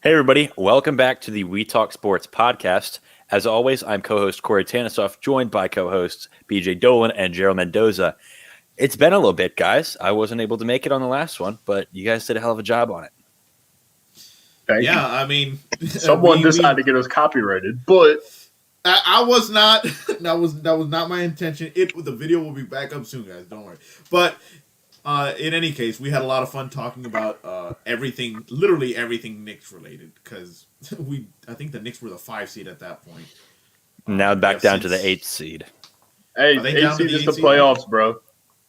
Hey, everybody. Welcome back to the We Talk Sports podcast. As always, I'm co-host Corey Tanisoff, joined by co-hosts BJ Dolan and Gerald Mendoza. It's been a little bit, guys. I wasn't able to make it on the last one, but you guys did a hell of a job on it. Thank you. I mean, Someone decided to get us copyrighted, but I was not. That was not my intention. The video will be back up soon, guys. Don't worry. But in any case, we had a lot of fun talking about everything, literally everything Knicks related, because I think the Knicks were the 5 seed at that point. Now back down to the 8th seed. hey, 8 seed is the playoffs, bro.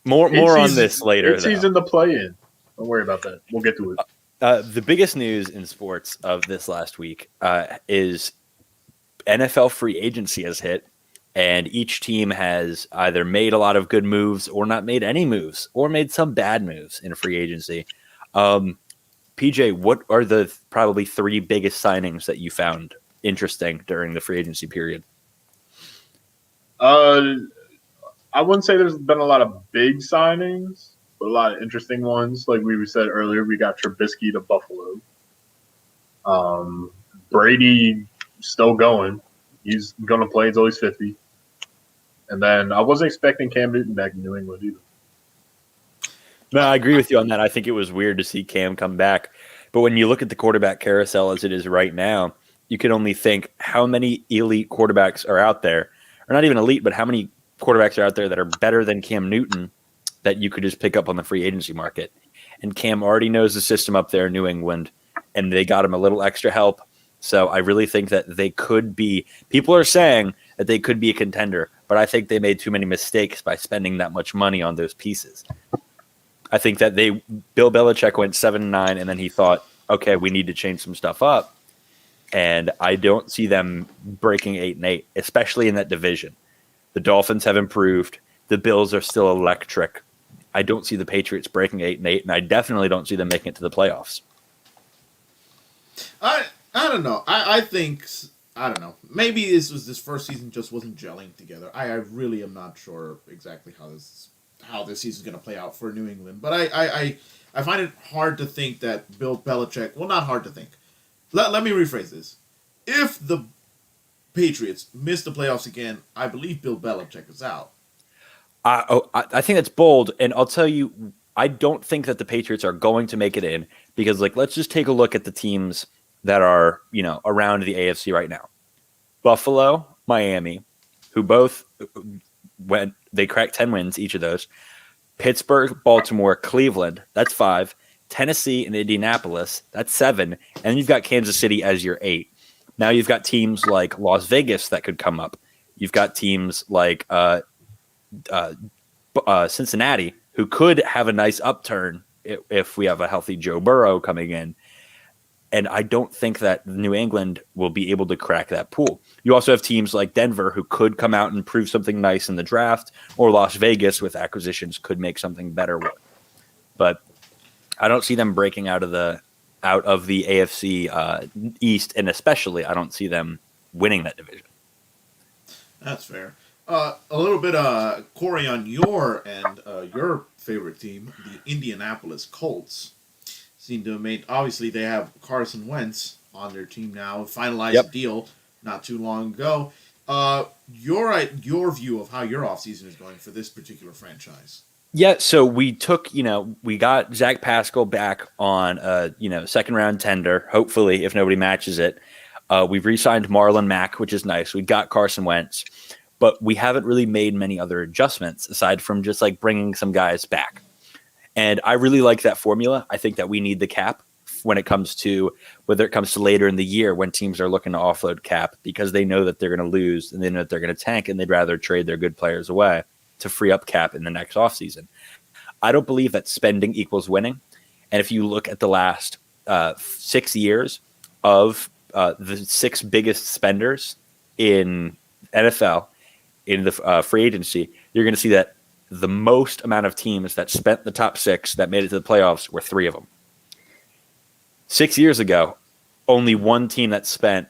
More on this later. 8 seed's in the play-in. Don't worry about that. We'll get to it. The biggest news in sports of this last week is NFL free agency has hit, and each team has either made a lot of good moves or not made any moves or made some bad moves in free agency. PJ, what are the probably 3 biggest signings that you found interesting during the free agency period? I wouldn't say there's been a lot of big signings, but a lot of interesting ones. Like we said earlier, we got Trubisky to Buffalo. Brady still going. He's going to play until he's 50. And then I wasn't expecting Cam Newton back in New England either. No, I agree with you on that. I think it was weird to see Cam come back. But when you look at the quarterback carousel as it is right now, you can only think how many elite quarterbacks are out there, or not even elite, but how many quarterbacks are out there that are better than Cam Newton that you could just pick up on the free agency market. And Cam already knows the system up there in New England, and they got him a little extra help. So I really think that they could be – people are saying that they could be a contender, but I think they made too many mistakes by spending that much money on those pieces. I think that Bill Belichick went 7-9, and then he thought, okay, we need to change some stuff up. And I don't see them breaking 8-8, especially in that division. The Dolphins have improved. The Bills are still electric. I don't see the Patriots breaking 8-8, and I definitely don't see them making it to the playoffs. I don't know. I think I don't know. Maybe this first season just wasn't gelling together. I really am not sure exactly how this season's going to play out for New England. But I find it hard to think that Bill Belichick. Well, not hard to think. Let me rephrase this. If the Patriots miss the playoffs again, I believe Bill Belichick is out. I think that's bold, and I'll tell you, I don't think that the Patriots are going to make it in because, let's just take a look at the teams that are, around the AFC right now. Buffalo, Miami, who both they cracked 10 wins, each of those. Pittsburgh, Baltimore, Cleveland, that's 5. Tennessee and Indianapolis, that's 7. And you've got Kansas City as your 8. Now you've got teams like Las Vegas that could come up. You've got teams like Cincinnati, who could have a nice upturn if we have a healthy Joe Burrow coming in. And I don't think that New England will be able to crack that pool. You also have teams like Denver who could come out and prove something nice in the draft, or Las Vegas with acquisitions could make something better work. But I don't see them breaking out of the AFC East, and especially I don't see them winning that division. That's fair. A little bit, Corey, on your end, your favorite team, the Indianapolis Colts, seem to have made. Obviously, they have Carson Wentz on their team now. Finalized a deal not too long ago. Your view of how your offseason is going for this particular franchise. Yeah, so we took, we got Zach Pascal back on second round tender, hopefully, if nobody matches it. We've re-signed Marlon Mack, which is nice. We got Carson Wentz, but we haven't really made many other adjustments aside from just bringing some guys back. And I really like that formula. I think that we need the cap when it comes to whether it comes to later in the year when teams are looking to offload cap because they know that they're going to lose and they know that they're going to tank and they'd rather trade their good players away to free up cap in the next offseason. I don't believe that spending equals winning. And if you look at the last 6 years of the 6 biggest spenders in NFL in the free agency, you're going to see that the most amount of teams that spent the top 6 that made it to the playoffs were 3 of them. 6 years ago, only one team that spent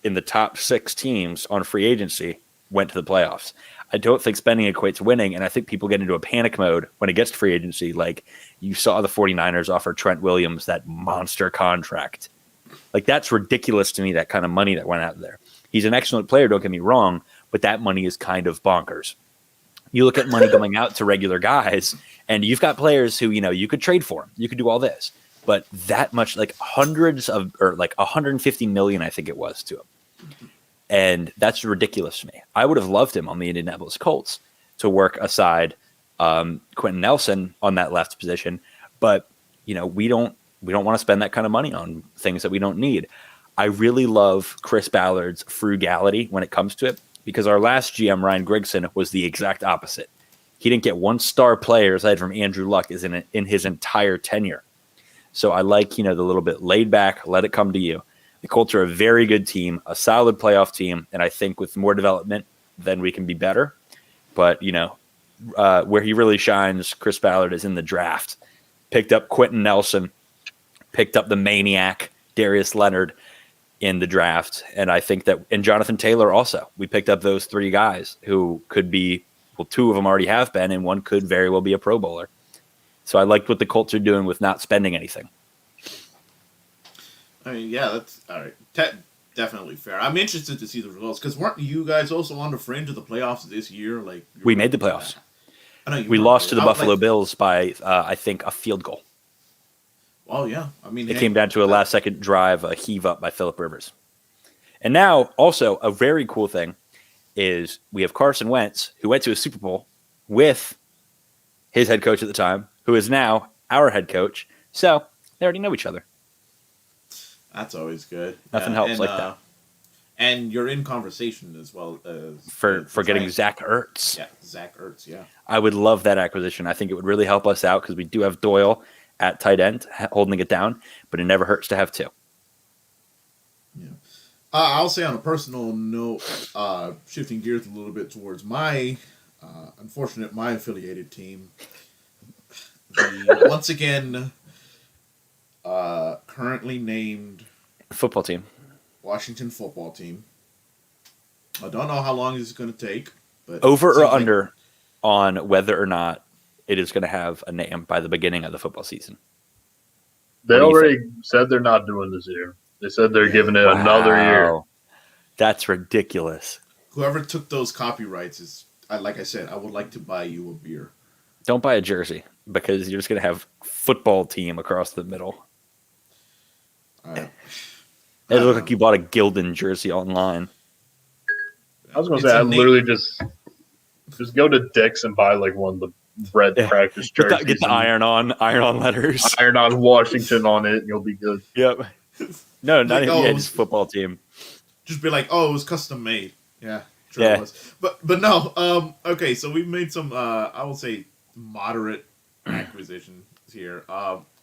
in the top 6 teams on free agency went to the playoffs. I don't think spending equates winning, and I think people get into a panic mode when it gets to free agency. Like you saw the 49ers offer Trent Williams that monster contract, Like, that's ridiculous to me, that kind of money that went out there. He's an excellent player, don't get me wrong, but that money is kind of bonkers. You look at money going out to regular guys, and you've got players who, you could trade for them. You could do all this. But that much, like like 150 million, I think it was, to him. And that's ridiculous to me. I would have loved him on the Indianapolis Colts to work aside Quentin Nelson on that left position. But, we don't want to spend that kind of money on things that we don't need. I really love Chris Ballard's frugality when it comes to it, because our last GM, Ryan Grigson, was the exact opposite. He didn't get one star player aside from Andrew Luck in his entire tenure. So I like, the little bit laid back, let it come to you. The Colts are a very good team, a solid playoff team, and I think with more development, then we can be better. But, where he really shines, Chris Ballard, is in the draft. Picked up Quentin Nelson, picked up the maniac, Darius Leonard, in the draft. And I think and Jonathan Taylor also. We picked up those three guys who could be, well, two of them already have been, and one could very well be a Pro Bowler. So I liked what the Colts are doing with not spending anything. I mean, yeah, that's all right. Definitely fair. I'm interested to see the results, because weren't you guys also on the fringe of the playoffs this year? Like, we made the playoffs. I know we lost to the Buffalo Bills by, I think, a field goal. Well, yeah. I mean, it came down to a last-second drive, a heave up by Phillip Rivers. And now, also, a very cool thing is we have Carson Wentz, who went to a Super Bowl with his head coach at the time, who is now our head coach. So they already know each other. That's always good. Nothing helps like that. And you're in conversation as well for getting Zach Ertz. Yeah, Zach Ertz. Yeah, I would love that acquisition. I think it would really help us out, because we do have Doyle at tight end holding it down, but it never hurts to have two. Yeah. I'll say on a personal note, shifting gears a little bit towards my affiliated team. Once again, currently named football team, Washington football team. I don't know how long this is going to take, but over or under on whether or not it is going to have a name by the beginning of the football season. They already said they're not doing this year. They said they're giving it another year. That's ridiculous. Whoever took those copyrights is, like I said, I would like to buy you a beer. Don't buy a jersey, because you're just going to have football team across the middle. It looked like you bought a Gildan jersey online. I was going to say, I literally just go to Dick's and buy like one of the red practice jerseys. Get the iron-on letters. Iron-on Washington on it, and you'll be good. Yep. No, not even just football team. Just be like, oh, it was custom made. Yeah, sure it was. But no, okay, so we've made some, I will say, moderate acquisitions here.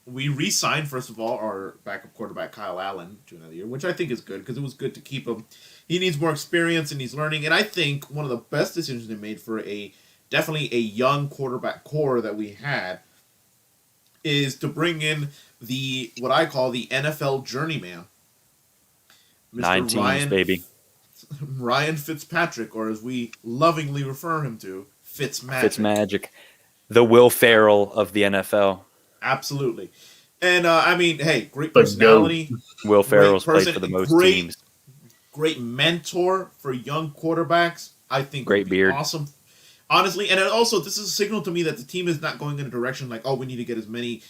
We re-signed, first of all, our backup quarterback, Kyle Allen, to another year, which I think is good, because it was good to keep him. He needs more experience, and he's learning. And I think one of the best decisions they made for definitely a young quarterback core that we had is to bring in what I call the NFL journeyman. Mr. 9 teams, baby. Ryan Fitzpatrick, or as we lovingly refer him to, Fitzmagic. Fitzmagic. The Will Ferrell of the NFL. Absolutely. And, I mean, hey, great personality. Will Ferrell's played for the most teams. Great mentor for young quarterbacks. I think great beard. Awesome. Honestly, and also, this is a signal to me that the team is not going in a direction like, oh, we need to get as many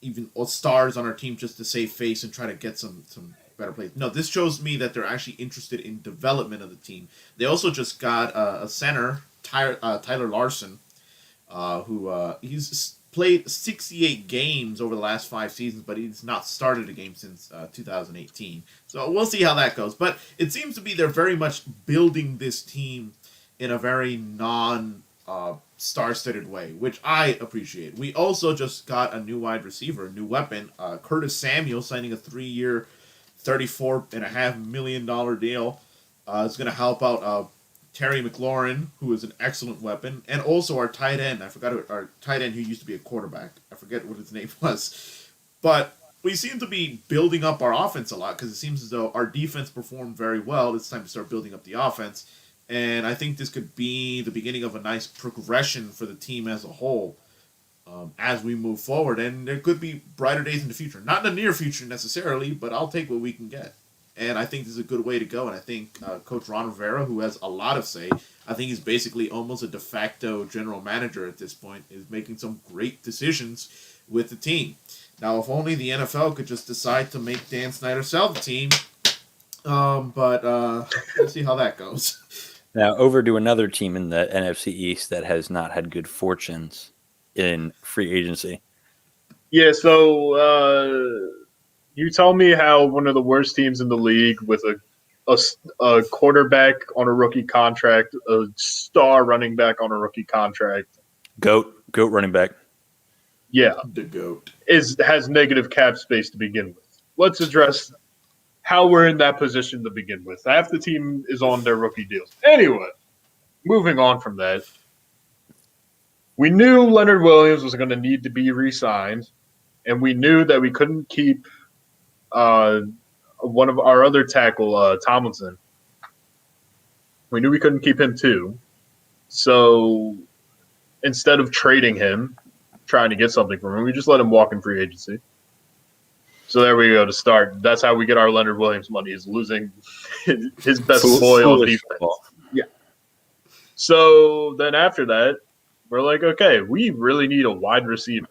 even stars on our team just to save face and try to get some better plays. No, this shows me that they're actually interested in development of the team. They also just got a center, Tyler Larson, who he's played 68 games over the last 5 seasons, but he's not started a game since 2018. So we'll see how that goes. But it seems to be they're very much building this team in a very star-studded way, which I appreciate. We also just got a new wide receiver, a new weapon, Curtis Samuel, signing a 3-year, $34.5 million deal. It's going to help out Terry McLaurin, who is an excellent weapon, and also our tight end. I forgot our tight end who used to be a quarterback. I forget what his name was. But we seem to be building up our offense a lot, because it seems as though our defense performed very well. It's time to start building up the offense. And I think this could be the beginning of a nice progression for the team as a whole. as we move forward. And there could be brighter days in the future. Not in the near future necessarily, but I'll take what we can get. And I think this is a good way to go. And I think Coach Ron Rivera, who has a lot of say, I think he's basically almost a de facto general manager at this point, is making some great decisions with the team. Now, if only the NFL could just decide to make Dan Snyder sell the team. But we'll see how that goes. Now, over to another team in the NFC East that has not had good fortunes in free agency. Yeah, so you tell me how one of the worst teams in the league with a quarterback on a rookie contract, a star running back on a rookie contract. Goat running back. Yeah. The GOAT. Has negative cap space to begin with. Let's address how we're in that position to begin with. Half the team is on their rookie deals. Anyway, moving on from that. We knew Leonard Williams was going to need to be re-signed, and we knew that we couldn't keep one of our other tackle, Tomlinson. We knew we couldn't keep him too. So instead of trading him, trying to get something from him, we just let him walk in free agency. So there we go to start. That's how we get our Leonard Williams money, is losing his best boy on defense. Football. Yeah. So then after that, we're like, okay, we really need a wide receiver.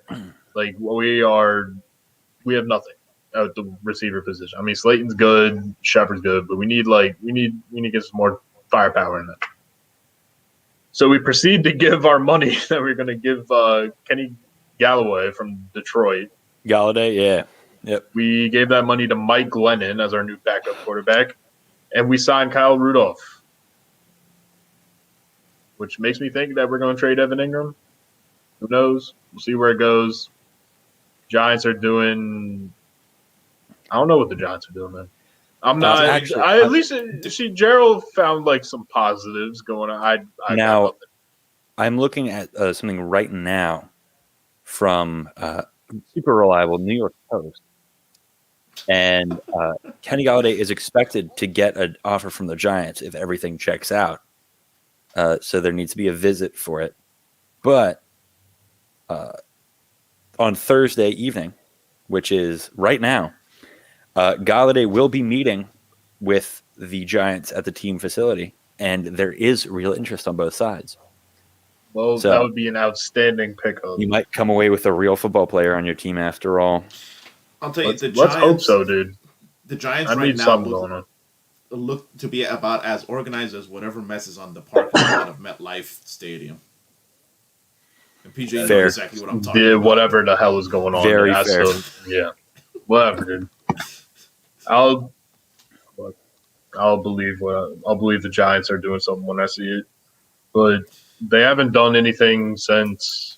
Like we have nothing at the receiver position. I mean, Slayton's good, Shepard's good, but we need to get some more firepower in there. So we proceed to give our money that we're going to give Kenny Galloway from Detroit. Galladay, yeah. Yep. We gave that money to Mike Glennon as our new backup quarterback, and we signed Kyle Rudolph, which makes me think that we're going to trade Evan Ingram. Who knows? We'll see where it goes. Giants are doing – I don't know what the Giants are doing, man. I'm not – at least Gerald found, like, some positives going on. Now, I'm looking at something right now from super reliable New York Post. And Kenny Galladay is expected to get an offer from the Giants if everything checks out. So there needs to be a visit for it. But on Thursday evening, which is right now, Galladay will be meeting with the Giants at the team facility, and there is real interest on both sides. Well, so that would be an outstanding pickup. You might come away with a real football player on your team after all. I'll tell you, the Giants. Let's hope so, dude. The Giants right now look to be about as organized as whatever messes on the parking lot of MetLife Stadium. And PJ knows exactly what I'm talking about. Whatever the hell is going on. Very fair. Yeah. Whatever, dude. I'll believe the Giants are doing something when I see it. But they haven't done anything since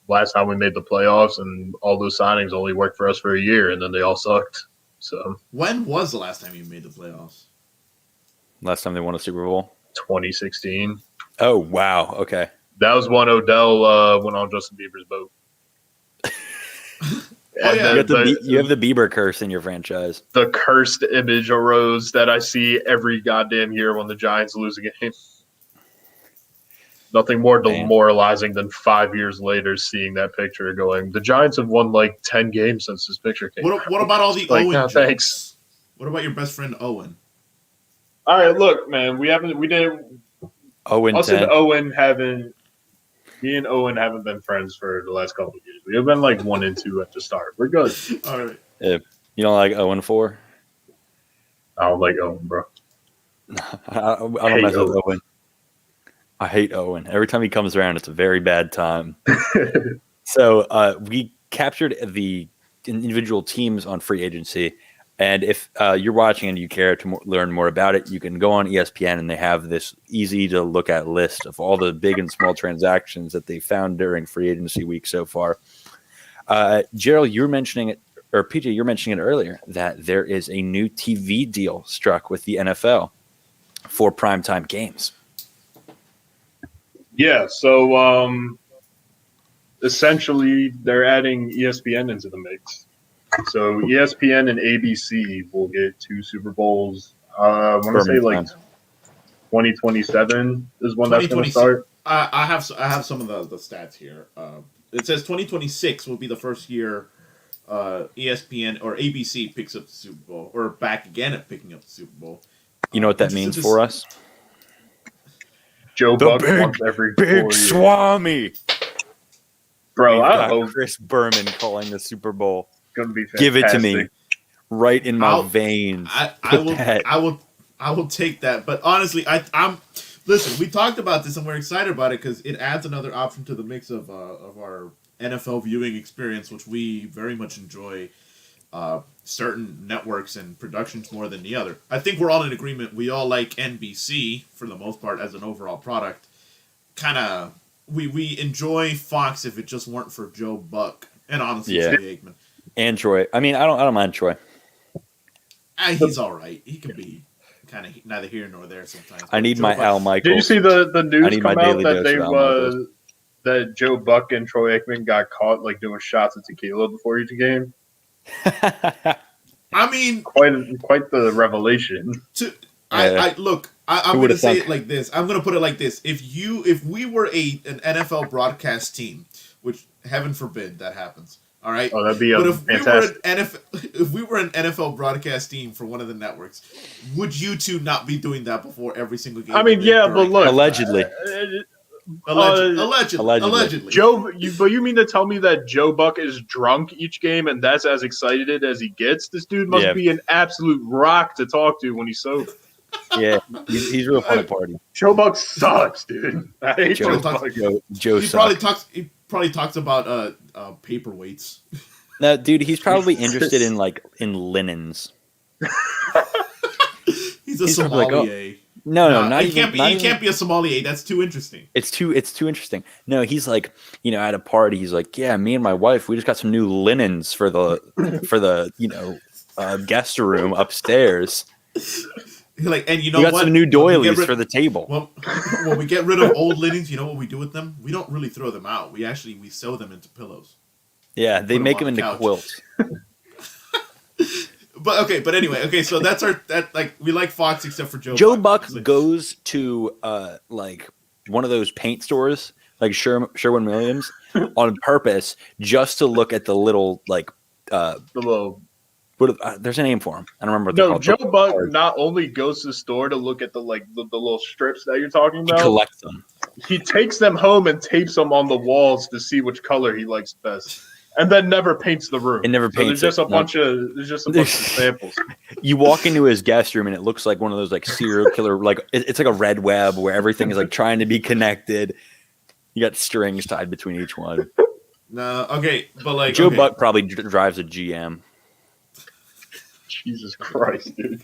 last time we made the playoffs, and all those signings only worked for us for a year, and then they all sucked. So when was the last time you made the playoffs? Last time they won a Super Bowl? 2016. Oh, wow. Okay. That was when Odell went on Justin Bieber's boat. Oh, yeah. You have the Bieber curse in your franchise. The cursed image arose that I see every goddamn year when the Giants lose a game. Nothing more demoralizing than 5 years later seeing that picture going, the Giants have won like 10 games since this picture came out. What about all the Owen jokes? Thanks. What about your best friend Owen? All right, look, man, me and Owen haven't been friends for the last couple of years. We have been like 1 and 2 at the start. We're good. All right. You don't like 0-4? I don't like Owen, bro. I don't mess with Owen. I hate Owen. Every time he comes around, it's a very bad time. So we captured the individual teams on free agency. And if you're watching and you care to learn more about it, you can go on ESPN, and they have this easy-to-look-at list of all the big and small transactions that they found during free agency week so far. Gerald, you were mentioning it, or PJ, you were mentioning it earlier, that there is a new TV deal struck with the NFL for primetime games. Yeah, so essentially they're adding ESPN into the mix. So ESPN and ABC will get 2 Super Bowls. I want to say like 2027 is when that's going to start. I have some of the stats here. It says 2026 will be the first year ESPN or ABC picks up the Super Bowl, or back again at picking up the Super Bowl. You know what that means for us? Joe The Buck big, once every 4 big years. Swami. Bro, We've I got hope Chris Berman calling the Super Bowl. it's gonna be fantastic. Give it to me, right in my I'll- veins. I Put will that- I will take that. But honestly, I'm listen. We talked about this and we're excited about it because it adds another option to the mix of our NFL viewing experience, which we very much enjoy. Certain networks and productions more than the other. I think we're all in agreement. We all like NBC for the most part as an overall product. Kind of, we enjoy Fox if it just weren't for Joe Buck and honestly Yeah. Troy Aikman. And Troy. I mean, I don't mind Troy. He's all right. He can be kind of neither here nor there sometimes. I need Joe my Buck- Al Michaels. Did you see the I news need my come out daily that dose they of Al Michaels. that Joe Buck and Troy Aikman got caught like doing shots of tequila before each game? I mean, Quite the revelation. I look. I'm Who going would've to say thunk? it like this. I'm going to put it like this. If we were an NFL broadcast team, which heaven forbid that happens. All right. Oh, that'd be But fantastic. if we were an NFL broadcast team for one of the networks, would you two not be doing that before every single game? I mean, yeah, but during- look, Allegedly. Allegedly. Joe, you mean to tell me that Joe Buck is drunk each game and that's as excited as he gets? This dude must Yeah. be an absolute rock to talk to when he's sober. Yeah, he's real fun at party. Joe Buck sucks, dude. I hate Joe, Joe Buck. Joe He sucks. probably talks about paperweights. No, dude, he's probably interested in linens. He's a He's probably like, oh, sommelier. No, not he even. can't be. not He even- can't be a sommelier. That's too interesting. It's too interesting. No, he's like, at a party, he's like, yeah, me and my wife, we just got some new linens for the guest room upstairs. Like, and you know We got what? some new When we doilies get rid- for the table. Well, when we get rid of old linens, you know what we do with them? We don't really throw them out. We sew them into pillows. Yeah, they put 'em make on them the into couch. quilts. But anyway, so that's we like Fox except for Joe. Joe Buck obviously. goes to like one of those paint stores, like Sherwin Williams, on purpose just to look at the little The little there's a name for them. I don't remember what they're no, called. Joe Buck not only goes to the store to look at the little strips that you're talking He about, collects them. he takes them home and tapes them on the walls to see which color he likes best, and then never paints the room. It never So paints there's just it, a no. bunch of samples. You walk into his guest room and it looks like one of those like serial killer, it's like a red web where everything is like trying to be connected. You got strings tied between each one. No, okay, but like Joe okay. Buck probably drives a GM. Jesus Christ, dude!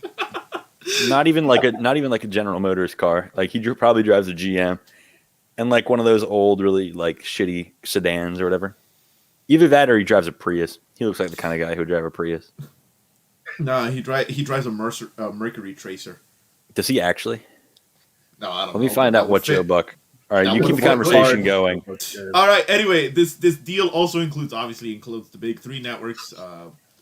Not even like a General Motors car. Like he probably drives a GM, and like one of those old, really like shitty sedans or whatever. Either that or he drives a Prius. He looks like the kind of guy who would drive a Prius. No, he drives a Mercury Tracer. Does he actually? No, I don't. Let me know. find That out would what fit. Joe Buck. All right, That you would keep the fit conversation hard. going. All right. Anyway, this deal also includes the big three networks,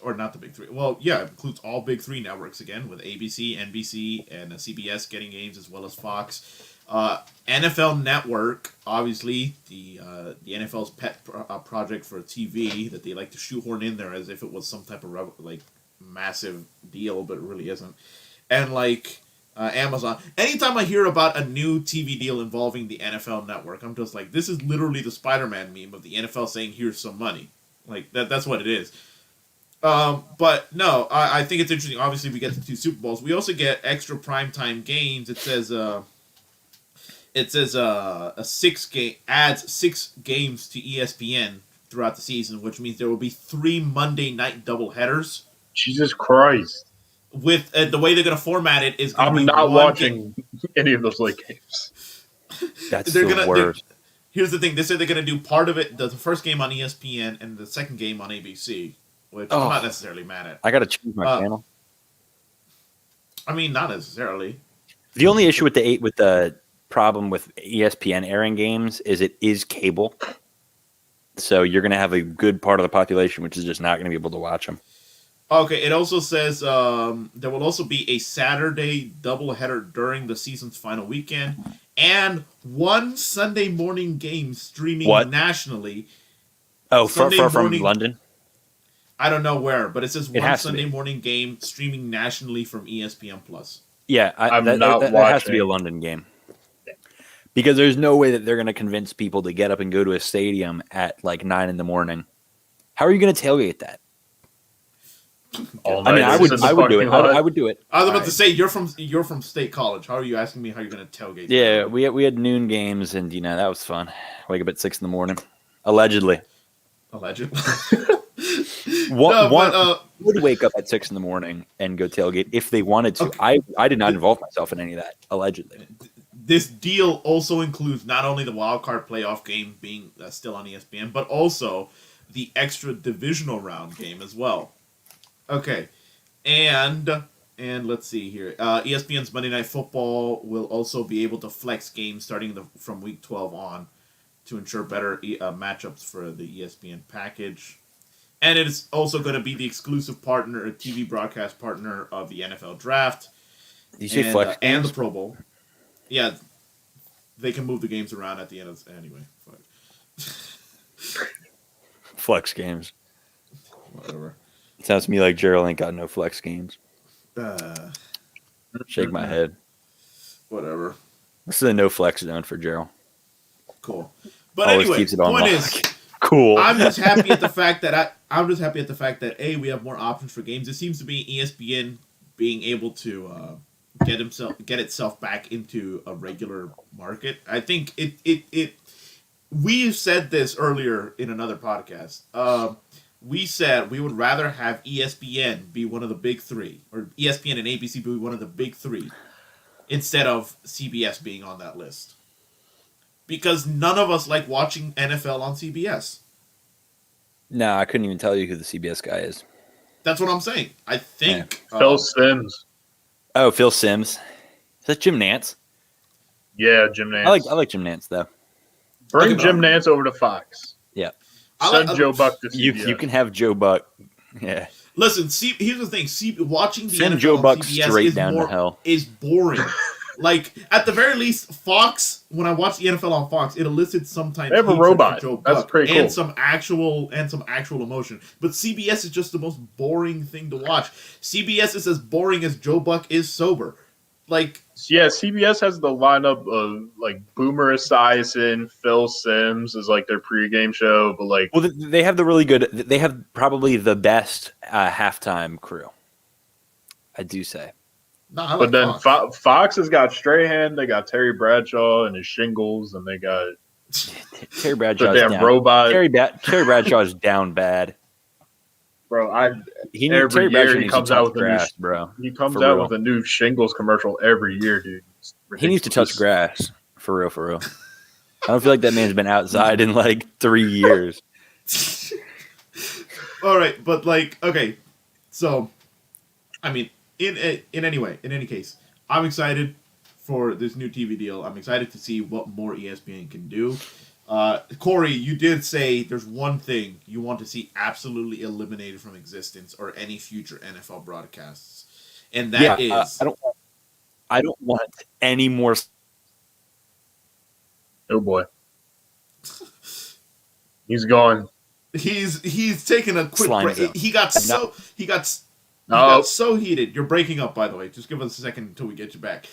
or not the big three. Well, yeah, it includes all big three networks again, with ABC, NBC, and CBS getting games as well as Fox. NFL Network, obviously the NFL's pet project for TV that they like to shoehorn in there as if it was some type of massive deal, but it really isn't. And Amazon. Anytime I hear about a new TV deal involving the NFL Network, I'm just like, this is literally the Spider-Man meme of the NFL saying, "Here's some money." Like that's what it is. But no, I think it's interesting. Obviously, we get the 2 Super Bowls. We also get extra primetime games. It says adds 6 games to ESPN throughout the season, which means there will be 3 Monday night doubleheaders. Jesus Christ! With the way they're going to format it is going to be I'm not one watching any of those late games. That's They're the gonna- worst. Here's the thing: they said they're going to do part of it, the first game on ESPN and the second game on ABC, which I'm not necessarily mad at. I got to choose my channel. I mean, not necessarily. The only issue with the problem with ESPN airing games is it is cable. So you're going to have a good part of the population which is just not going to be able to watch them. Okay, it also says there will also be a Saturday doubleheader during the season's final weekend and one Sunday morning game streaming What? nationally. Oh, Sunday from morning, London. I don't know where, but it says It one has to Sunday be. morning game streaming nationally from ESPN Plus. Yeah, I'm not that has to be a watching. London game because there's no way that they're going to convince people to get up and go to a stadium at like 9 in the morning. How are you going to tailgate that? All I mean, nighters in the I would do it. parking lot. I would do it. I was about All to right. say you're from State College. How are you asking me how you're going to tailgate? Yeah, that? we had noon games, and that was fun. Wake up at 6 in the morning, allegedly. Allegedly. One, No, one but would wake up at 6 in the morning and go tailgate if they wanted to. Okay. I did not involve myself in any of that. Allegedly, this deal also includes not only the wild card playoff game being still on ESPN, but also the extra divisional round game as well. Okay, and let's see here. ESPN's Monday Night Football will also be able to flex games starting from week 12 on to ensure better matchups for the ESPN package. And it is also going to be the exclusive partner, TV broadcast partner of the NFL Draft did you say flex and the games? Pro Bowl. Yeah, they can move the games around at the end of anyway. Fuck. Flex games. Whatever. It sounds to me like Gerald ain't got no flex games. Uh, Shake my head. whatever. This is a no flex zone for Gerald. Cool. But Always anyway, keeps it on point lock. is, Cool. I'm just happy at the fact that I'm just happy at the fact that we have more options for games. It seems to be ESPN being able to get itself back into a regular market. I think it we said this earlier in another podcast. We said we would rather have ESPN be one of the big three, or ESPN and ABC be one of the big three, instead of CBS being on that list. Because none of us like watching NFL on CBS. No, I couldn't even tell you who the CBS guy is. That's what I'm saying. I think Phil Sims. Oh, Phil Sims. Is that Jim Nance? Yeah, Jim Nance. I like Jim Nance though. Bring Okay, Jim no. Nance over to Fox. Yeah. Send Joe Buck to CBS. You can have Joe Buck. Yeah. Listen, here's the thing. Watching the Send NFL Joe on Buck CBS straight is down to hell. is boring. Like at the very least, Fox. When I watch the NFL on Fox, it elicits sometimes They have a hatred robot. for Joe That's Buck pretty cool. and some actual emotion. But CBS is just the most boring thing to watch. CBS is as boring as Joe Buck is sober. Like Yeah, CBS has the lineup of like Boomer Esiason, Phil Sims is like their pregame show, but like Well, they have the really good. They have probably the best halftime crew. I do say. no, I like but then Fox. Fox has got Strahan, they got Terry Bradshaw and his shingles, and they got Terry the Bradshaw's damn down. robot. Terry Bradshaw is down bad. Bro, Terry every Bradshaw year he needs to comes touch out with grass, a new bro. he comes For out real. with a new shingles commercial every year, dude. He needs to touch grass. For real, for real. I don't feel like that man's been outside in like 3 years. All right, but like, okay, so, I mean, in any case, I'm excited for this new TV deal. I'm excited to see what more ESPN can do. Corey, you did say there's one thing you want to see absolutely eliminated from existence or any future NFL broadcasts, and that is I don't want any more. Oh boy. He's gone. he's taking a quick Slime break. zone. He got so heated. You're breaking up, by the way. Just give us a second until we get you back.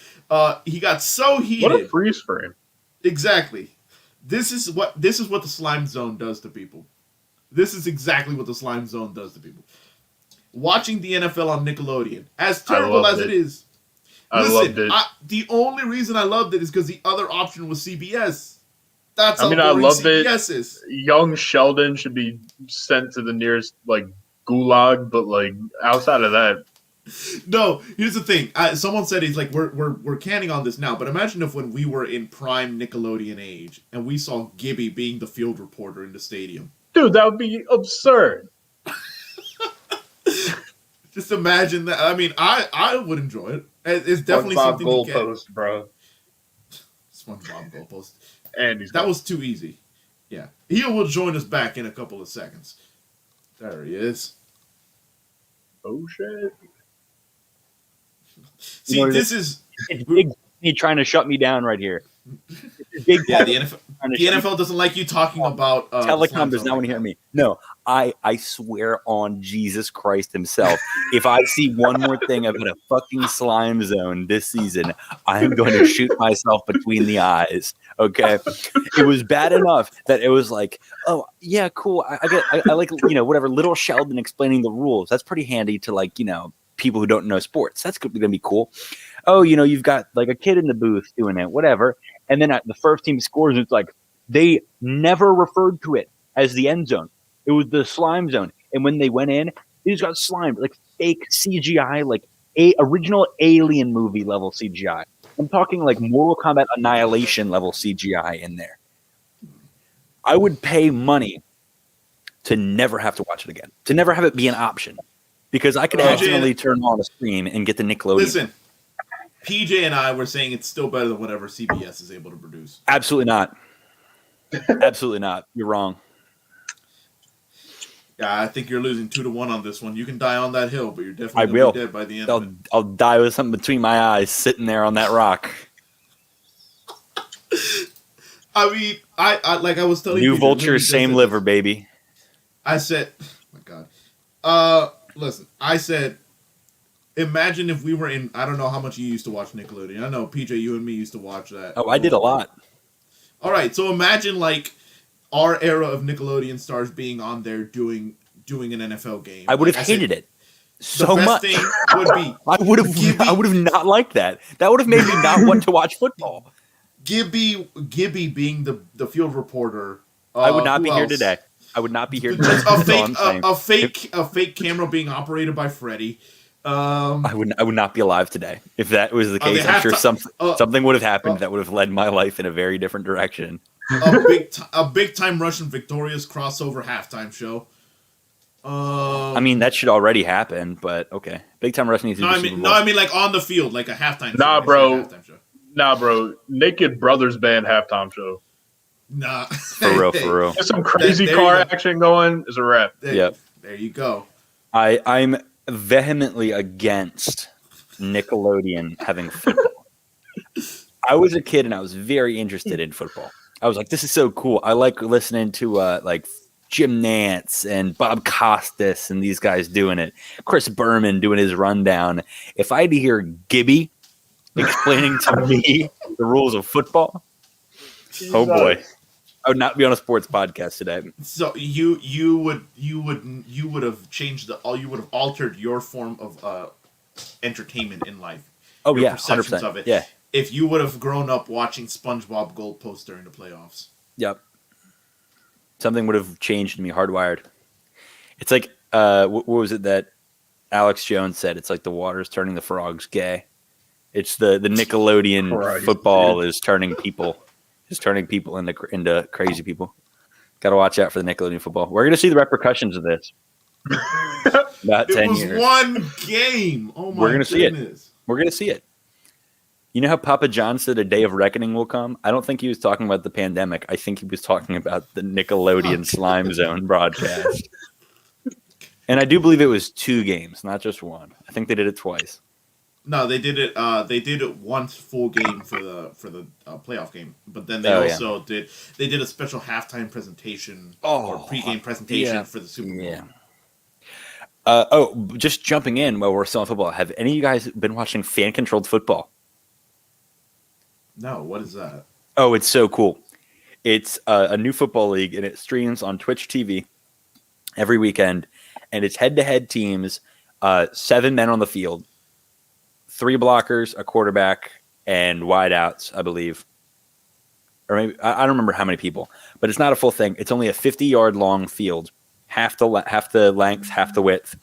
He got so heated. What a freeze frame. Exactly. This is what the slime zone does to people. This is exactly what the slime zone does to people. Watching the NFL on Nickelodeon, as terrible as it is. I loved it. The only reason I loved it is because the other option was CBS. That's I how mean, I boring loved it. CBS is. Young Sheldon should be sent to the nearest like gulag, but like outside of that, No, here's the thing. Someone said he's like we're canning on this now, but imagine if when we were in prime Nickelodeon age and we saw Gibby being the field reporter in the stadium. dude, that would be absurd. Just imagine that. I mean, I would enjoy it. It's definitely SpongeBob something to get. goalpost, bro. SpongeBob goalpost. And That was too easy. Yeah, he will join us back in a couple of seconds. There he is. Oh shit! See, You know, this is it's Big Tony trying to shut me down right here. Big yeah. Tony The NFL, trying to the shut me NFL doesn't like you talking about the Telecom slime does zone not like want to hear that. me. No, I swear on Jesus Christ himself, if I see one more thing about a fucking slime zone this season, I'm going to shoot myself between the eyes. Okay, it was bad enough that it was like, oh yeah, cool. I like whatever little Sheldon explaining the rules. That's pretty handy to like people who don't know sports. That's going to be cool. Oh, you've got like a kid in the booth doing it, whatever. And then the first team scores, and it's like they never referred to it as the end zone. It was the slime zone. And when they went in, they just got slimed, like fake CGI, like original Alien movie level CGI. I'm talking like Mortal Kombat Annihilation level CGI in there. I would pay money to never have to watch it again, to never have it be an option, because I could accidentally turn on a stream and get the Nickelodeon. Listen, PJ and I were saying it's still better than whatever CBS is able to produce. Absolutely not. Absolutely not. You're wrong. Yeah, I think you're losing 2-1 on this one. You can die on that hill, but you're definitely going to be dead by the end of it. I'll die with something between my eyes, sitting there on that rock. I mean, I like I was telling New you, vulture, same liver, baby. I said, oh my God. Listen, I said, imagine if we were in. I don't know how much you used to watch Nickelodeon. I know PJ, you and me used to watch that. Oh, I did a lot. All right, so imagine like our era of Nickelodeon stars being on there doing an NFL game. I would have hated it so the best much. Thing would be I would have not liked that. That would have made me not want to watch football. Gibby being the field reporter. I would not be else? here today. I would not be here today. Just a fake camera being operated by Freddy. I would not be alive today if that was the case. I'm sure something would have happened that would have led my life in a very different direction. A big time Russian Victorious crossover halftime show. I mean that should already happen, but okay. Big time Russian needs to I mean like on the field, like a halftime show. Nah, bro. Naked Brothers Band halftime show. Nah. For real. There's some crazy car action going. It's a wrap. Yep. There you go. I'm vehemently against Nickelodeon having football. I was a kid and I was very interested in football. I was like, this is so cool. I like listening to like Jim Nantz and Bob Costas and these guys doing it. Chris Berman doing his rundown. If I had to hear Gibby explaining to me the rules of football, oh boy, I would not be on a sports podcast today. So you would have changed you would have altered your form of entertainment in life. Oh your yeah, perceptions 100%. of it. Yeah. If you would have grown up watching SpongeBob Goalpost during the playoffs. Yep. Something would have changed in me, hardwired. It's like, what was it that Alex Jones said? It's like the water's turning the frogs gay. It's the Nickelodeon football is turning people into crazy people. Got to watch out for the Nickelodeon football. We're going to see the repercussions of this. About 10 years. It was one game. Oh my We're gonna goodness. see it. We're going to see it. You know how Papa John said a day of reckoning will come? I don't think he was talking about the pandemic. I think he was talking about the Nickelodeon Slime Zone broadcast. And I do believe it was 2 games, not just one. I think they did it twice. No, they did it. They did it once full game for the playoff game, but then they did a special halftime presentation or pregame presentation for the Super Bowl. Yeah. Just jumping in while we're still on football. Have any of you guys been watching fan controlled football? No, what is that? Oh, it's so cool. It's a new football league, and it streams on Twitch TV every weekend, and it's head-to-head teams, 7 men on the field, 3 blockers, a quarterback, and wideouts, I believe. Or maybe I don't remember how many people, but it's not a full thing. It's only a 50-yard long field, half the length, half the width,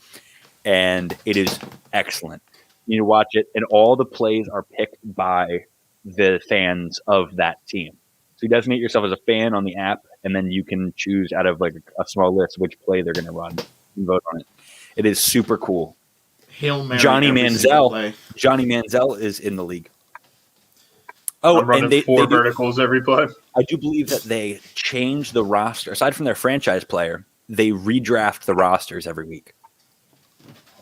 and it is excellent. You need to watch it, and all the plays are picked by the fans of that team. So you designate yourself as a fan on the app, and then you can choose out of like a small list which play they're going to run and vote on it. It is super cool. Hail Mary Johnny Manziel is in the league. Oh, I'm running 4 verticals every play. I do believe that they change the roster. Aside from their franchise player, they redraft the rosters every week.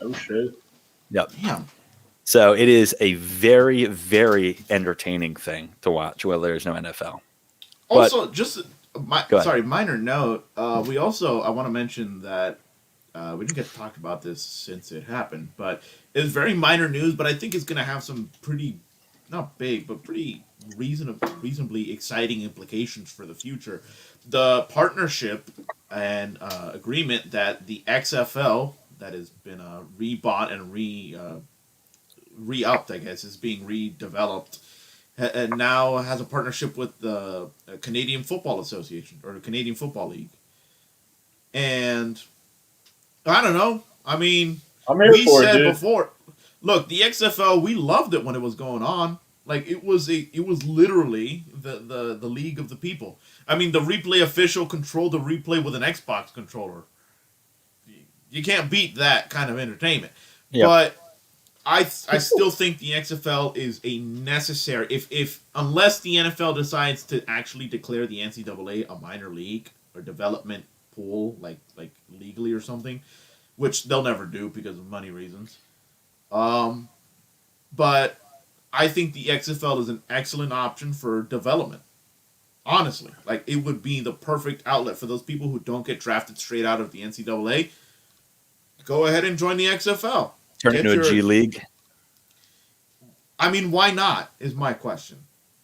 Oh shit. Yep. Damn. So it is a very, very entertaining thing to watch while there's no NFL. But Also, just go ahead. minor note. We also I want to mention that we didn't get to talk about this since it happened, but it's very minor news. But I think it's going to have some pretty, not big, but pretty reasonably exciting implications for the future. The partnership and agreement that the XFL that has been rebought and re-upped, I guess, is being redeveloped, and now has a partnership with the Canadian Football Association or the Canadian Football League. And I don't know. I mean, I'm here we for it, said dude. before, look, the XFL, we loved it when it was going on. Like it was literally the league of the people. I mean, the replay official controlled the replay with an Xbox controller. You can't beat that kind of entertainment. Yep. But I still think the XFL is a necessary if unless the NFL decides to actually declare the NCAA a minor league or development pool like legally or something, which they'll never do because of money reasons. But I think the XFL is an excellent option for development. Honestly, like it would be the perfect outlet for those people who don't get drafted straight out of the NCAA. Go ahead and join the XFL. Turn Get into a G League. I mean, why not? Is my question.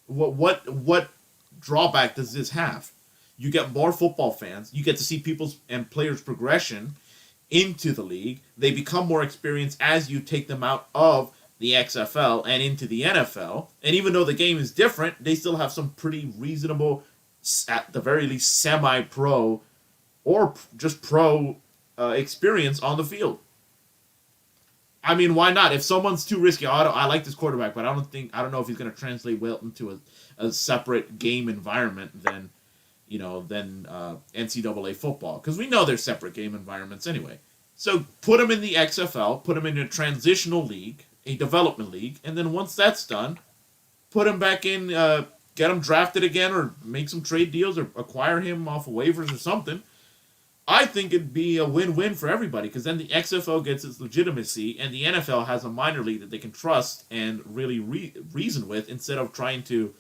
What drawback does this have? You get more football fans. You get to see people's and players' progression into the league. They become more experienced as you take them out of the XFL and into the NFL. And even though the game is different, they still have some pretty reasonable, at the very least, semi-pro or just pro experience on the field. I mean, why not? If someone's too risky, I like this quarterback, but I don't know if he's going to translate well into a separate game environment than NCAA football, because we know they're separate game environments anyway. So put him in the XFL, put him in a transitional league, a development league, and then once that's done, put him back in, get him drafted again, or make some trade deals, or acquire him off of waivers or something. I think it'd be a win-win for everybody, because then the XFL gets its legitimacy, and the NFL has a minor league that they can trust and really reason with, instead of trying to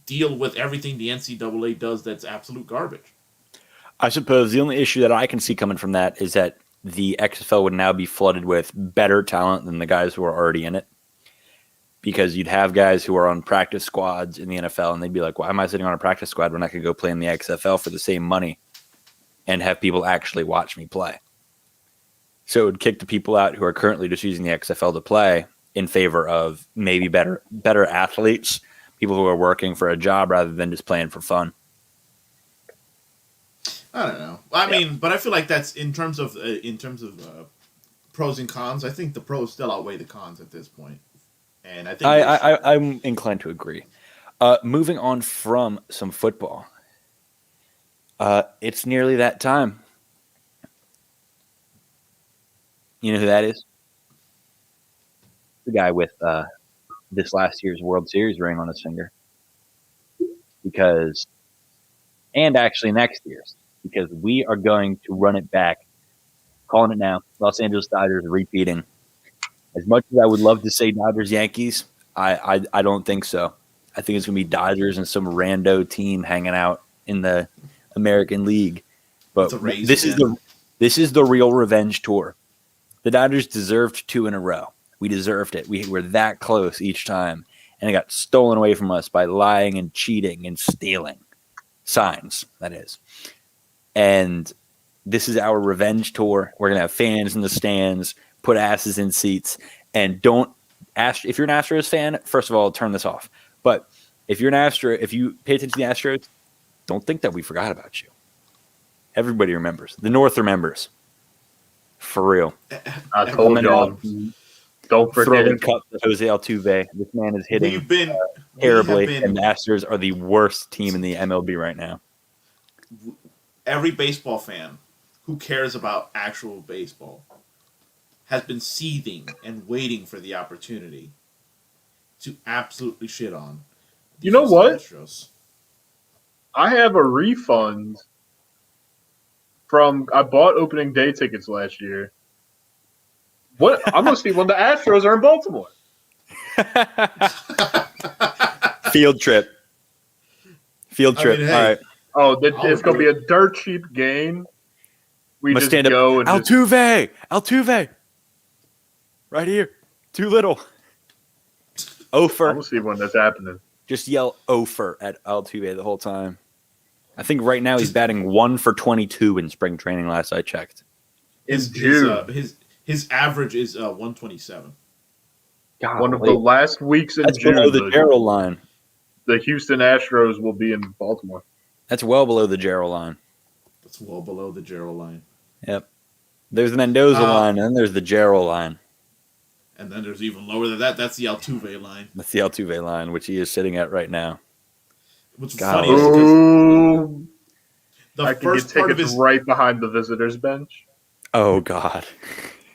deal with everything the NCAA does that's absolute garbage. I suppose the only issue that I can see coming from that is that the XFL would now be flooded with better talent than the guys who are already in it. Because you'd have guys who are on practice squads in the NFL, and they'd be like, why am I sitting on a practice squad when I could go play in the XFL for the same money and have people actually watch me play? So it would kick the people out who are currently just using the XFL to play in favor of maybe better athletes, people who are working for a job rather than just playing for fun. I don't know. I mean, but I feel like that's in terms of pros and cons. I think the pros still outweigh the cons at this point, and I think I'm inclined to agree. Moving on from some football, it's nearly that time. You know who that is? The guy with this last year's World Series ring on his finger. And actually next year's, because we are going to run it back. Calling it now. Los Angeles Dodgers repeating. As much as I would love to say Dodgers Yankees, I don't think so. I think it's going to be Dodgers and some rando team hanging out in the American League. But this is the real revenge tour. The Dodgers deserved 2 in a row. We deserved it. We were that close each time, and it got stolen away from us by lying and cheating and stealing signs, that is. And this is our revenge tour. We're going to have fans in the stands, put asses in seats, and if you're an Astros fan, first of all, turn this off. But if you pay attention to the Astros, don't think that we forgot about you. Everybody remembers. The North remembers. For real. I told y'all, don't forget. Throwing cups to Jose Altuve. This man is hitting terribly, and the Astros are the worst team in the MLB right now. Every baseball fan who cares about actual baseball has been seething and waiting for the opportunity to absolutely shit on. You know what? Astros. I have a refund I bought opening day tickets last year, What? I'm gonna see when the Astros are in Baltimore. Field trip. Field I trip. mean, hey, All right. Oh, I'll it's gonna do be it. a dirt cheap game. We I'm gonna just stand up. go and just, Altuve. Altuve. Right here. Too little. I'm Ofer. gonna see when that's happening. Just yell Ofer at Altuve the whole time. I think right now he's batting 1 for 22 in spring training. Last I checked. His June. his average is 127. One of the last weeks in That's June, below the Gerald line. the Houston Astros will be in Baltimore. That's well below the Gerald line. That's well below the Gerald line. Yep. There's the Mendoza line, and then there's the Gerald line. And then there's even lower than that. That's the Altuve line. That's the Altuve line, which he is sitting at right now. What's Golly. funny is because Ooh, the I can get first part of tickets his. right behind the visitors bench. Oh God.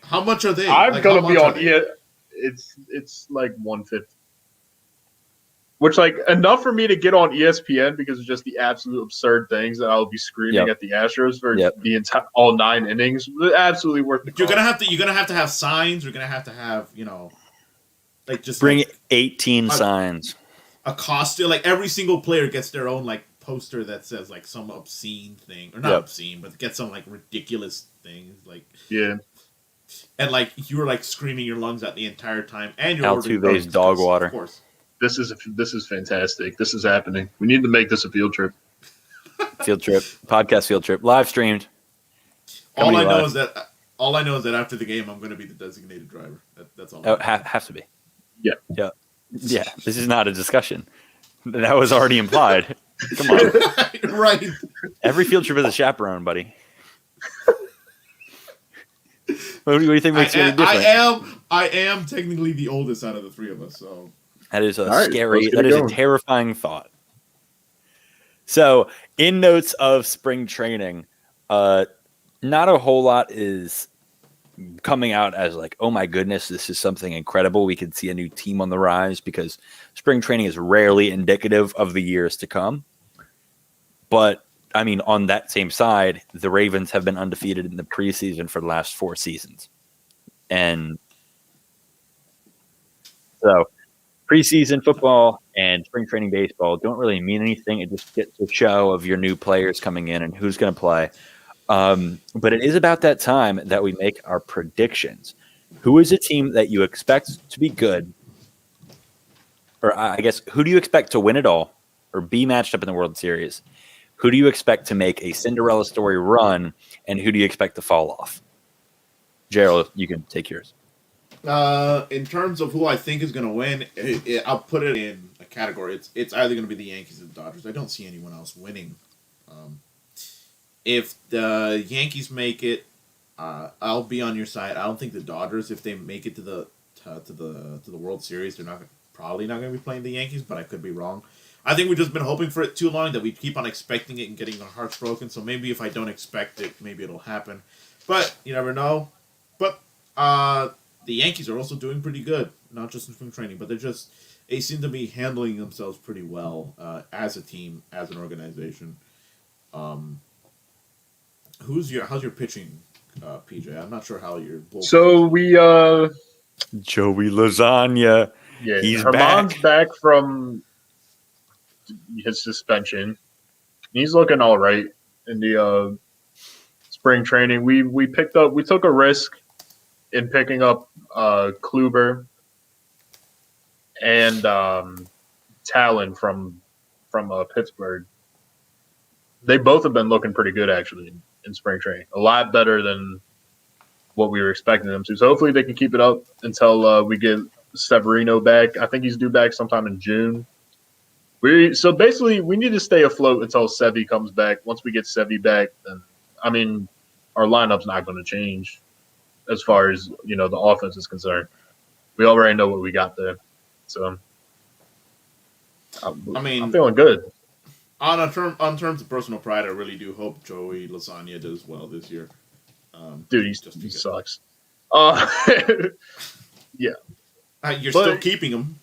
How much are they? I'm Like, gonna how be much on are they? It's like 150, which like enough for me to get on ESPN because of just the absolute absurd things that I'll be screaming Yep. at the Astros for Yep. the entire all 9 innings. Absolutely worth the You're cost. gonna have to have signs. You're gonna have like just Bring like 18 I- signs. a costume. Like every single player gets their own like poster that says like some obscene thing, or not Yep. obscene, but get some like ridiculous things. Like Yeah, and like you were like screaming your lungs out the entire time, and you're Altuve's ordering drinks, dog 'cause, water. Of course. this is fantastic. This is happening. We need to make this a field trip. Field trip. Podcast field trip. Live streamed. All Coming I know live. is that after the game, I'm going to be the designated driver. That's all. Oh, have to be. Yeah. Yeah. Yeah. This is not a discussion. That was already implied. Come on. Right. Every field trip is a chaperone, buddy. What do you think makes you any different? I am technically the oldest out of the three of us, so That is a All right, scary, let's get that it is a going. terrifying thought. So, in notes of spring training, not a whole lot is coming out as like, oh my goodness, this is something incredible. We could see a new team on the rise because spring training is rarely indicative of the years to come. But I mean, on that same side, the Ravens have been undefeated in the preseason for the last 4 seasons. And so preseason football and spring training baseball don't really mean anything. It just gets a show of your new players coming in and who's going to play. But it is about that time that we make our predictions. Who is a team that you expect to be good? Or I guess, who do you expect to win it all or be matched up in the World Series? Who do you expect to make a Cinderella story run? And who do you expect to fall off? Gerald, you can take yours. in terms of who I think is going to win, I'll put it in a category. It's either going to be the Yankees or the Dodgers. I don't see anyone else winning. If the Yankees make it, I'll be on your side. I don't think the Dodgers, if they make it to the World Series, they're probably not going to be playing the Yankees. But I could be wrong. I think we've just been hoping for it too long that we keep on expecting it and getting our hearts broken. So maybe if I don't expect it, maybe it'll happen. But you never know. But the Yankees are also doing pretty good, not just in spring training, but they seem to be handling themselves pretty well as a team, as an organization. How's your pitching, PJ? I'm not sure how your bullpen. So we Joey Lasagna. yeah, He's Herman's back. back from his suspension. He's looking all right in the spring training. We took a risk in picking up Kluber and Talon from Pittsburgh. They both have been looking pretty good actually in spring training. A lot better than what we were expecting them to. So hopefully they can keep it up until we get Severino back. I think he's due back sometime in June. So basically we need to stay afloat until Sevy comes back. Once we get Sevy back, then I mean our lineup's not going to change as far as the offense is concerned. We already know what we got there. So I mean, I'm feeling good. on terms of personal pride, I really do hope Joey Lasagna does well this year. Dude, he because- sucks. Yeah. You're But- still keeping him.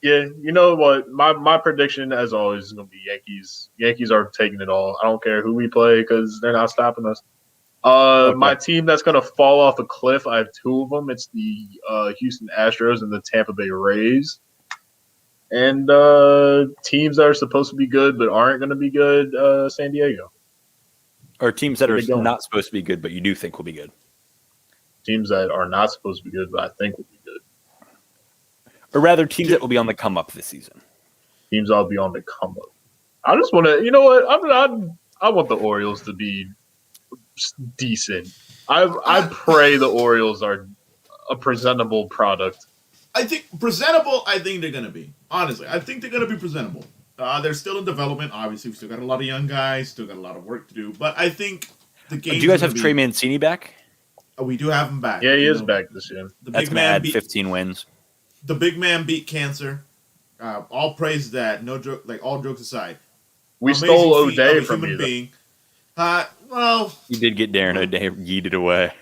Yeah, you know what? My prediction, as always, is going to be Yankees. Yankees are taking it all. I don't care who we play because they're not stopping us. My team that's going to fall off a cliff, I have two of them. It's the Houston Astros and the Tampa Bay Rays. And teams that are supposed to be good but aren't going to be good, San Diego. Or teams that Where are they going? not supposed to be good, but you do think will be good. Teams that are not supposed to be good, but I think will be good. Or rather, teams that will be on the come up this season. Teams that'll be on the come up. I just want to, you know what? I want the Orioles to be decent. I pray the Orioles are a presentable product. I think presentable. I think they're gonna be. Honestly, I think they're gonna be presentable. They're still in development. Obviously, we still got a lot of young guys. Still got a lot of work to do. But I think the game. Do you guys have Trey Mancini back? We do have him back. Yeah, he is back this year. That's gonna add 15 wins. The big man beat cancer. All praise that. No joke. Like all jokes aside, we stole O'Day from you. Being. Well, you did get Darren O'Day yeeted away.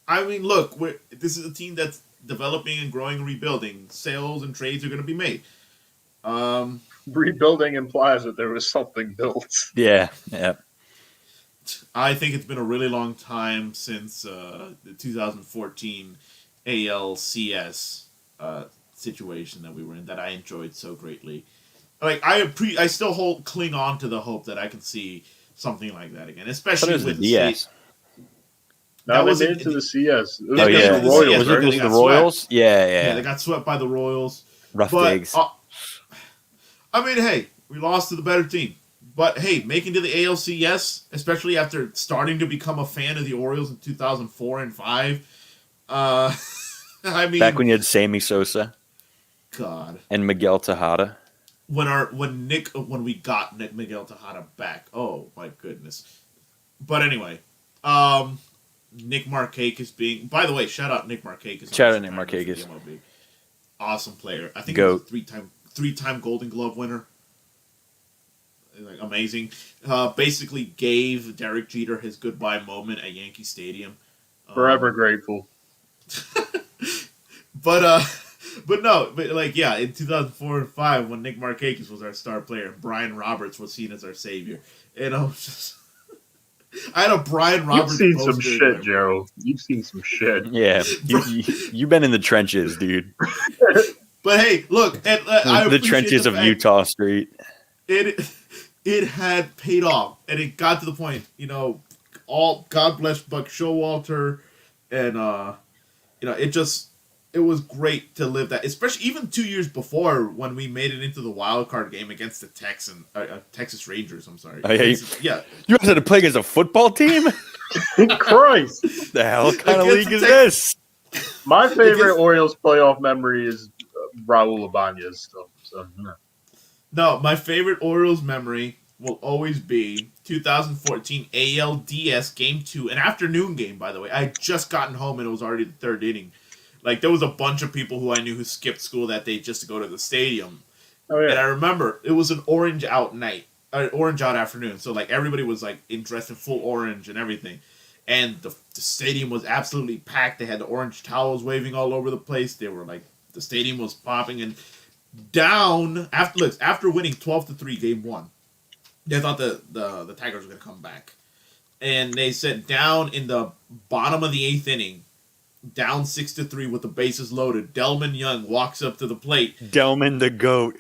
I mean, look, this is a team that's developing and growing and rebuilding. Sales and trades are going to be made. Rebuilding implies that there was something built. Yeah. I think it's been a really long time since the 2014 ALCS situation that we were in that I enjoyed so greatly. Like I still cling on to the hope that I can see something like that again, especially with the DS. No, they made it to the CS. The Royals. Was it the Royals? Yeah, they got swept by the Royals. Rough digs. I mean, hey, we lost to the better team. But hey, making to the ALCS, especially after starting to become a fan of the Orioles in 2004 and 5. I mean, back when you had Sammy Sosa. God. And Miguel Tejada. When we got Miguel Tejada back. Oh my goodness. But anyway, Nick Markakis being. By the way, shout out Nick Markakis. Shout out Nick Markakis. Awesome player. I think he was a three-time Golden Glove winner. Like amazing. Basically gave Derek Jeter his goodbye moment at Yankee Stadium. Forever grateful. But in 2004 and 5, when Nick Markakis was our star player and Brian Roberts was seen as our savior, I had a Brian Roberts. You've seen some shit, Gerald. You've seen some shit. Yeah, you've been in the trenches, dude. But hey, look, the trenches of Utah Street. It had paid off, and it got to the point. All God bless Buck Showalter, and it was great to live that, especially even 2 years before when we made it into the wild card game against the Texas Rangers. I'm sorry. Oh, yeah, you guys had to play against a football team. Christ, what the hell kind of league is this? My favorite Orioles playoff memory is Raul Ibanez stuff. So. No, my favorite Orioles memory will always be 2014 ALDS Game 2, an afternoon game, by the way. I had just gotten home and it was already the third inning. Like, there was a bunch of people who I knew who skipped school that day just to go to the stadium. Oh, yeah. And I remember it was an orange out afternoon. So, like, everybody was, like, dressed in full orange and everything. And the stadium was absolutely packed. They had the orange towels waving all over the place. They were, like, the stadium was popping. And down, after winning 12-3 game 1, they thought the Tigers were going to come back. And they said down in the bottom of the 8th inning, down 6-3 with the bases loaded, Delman Young walks up to the plate. Delman the GOAT.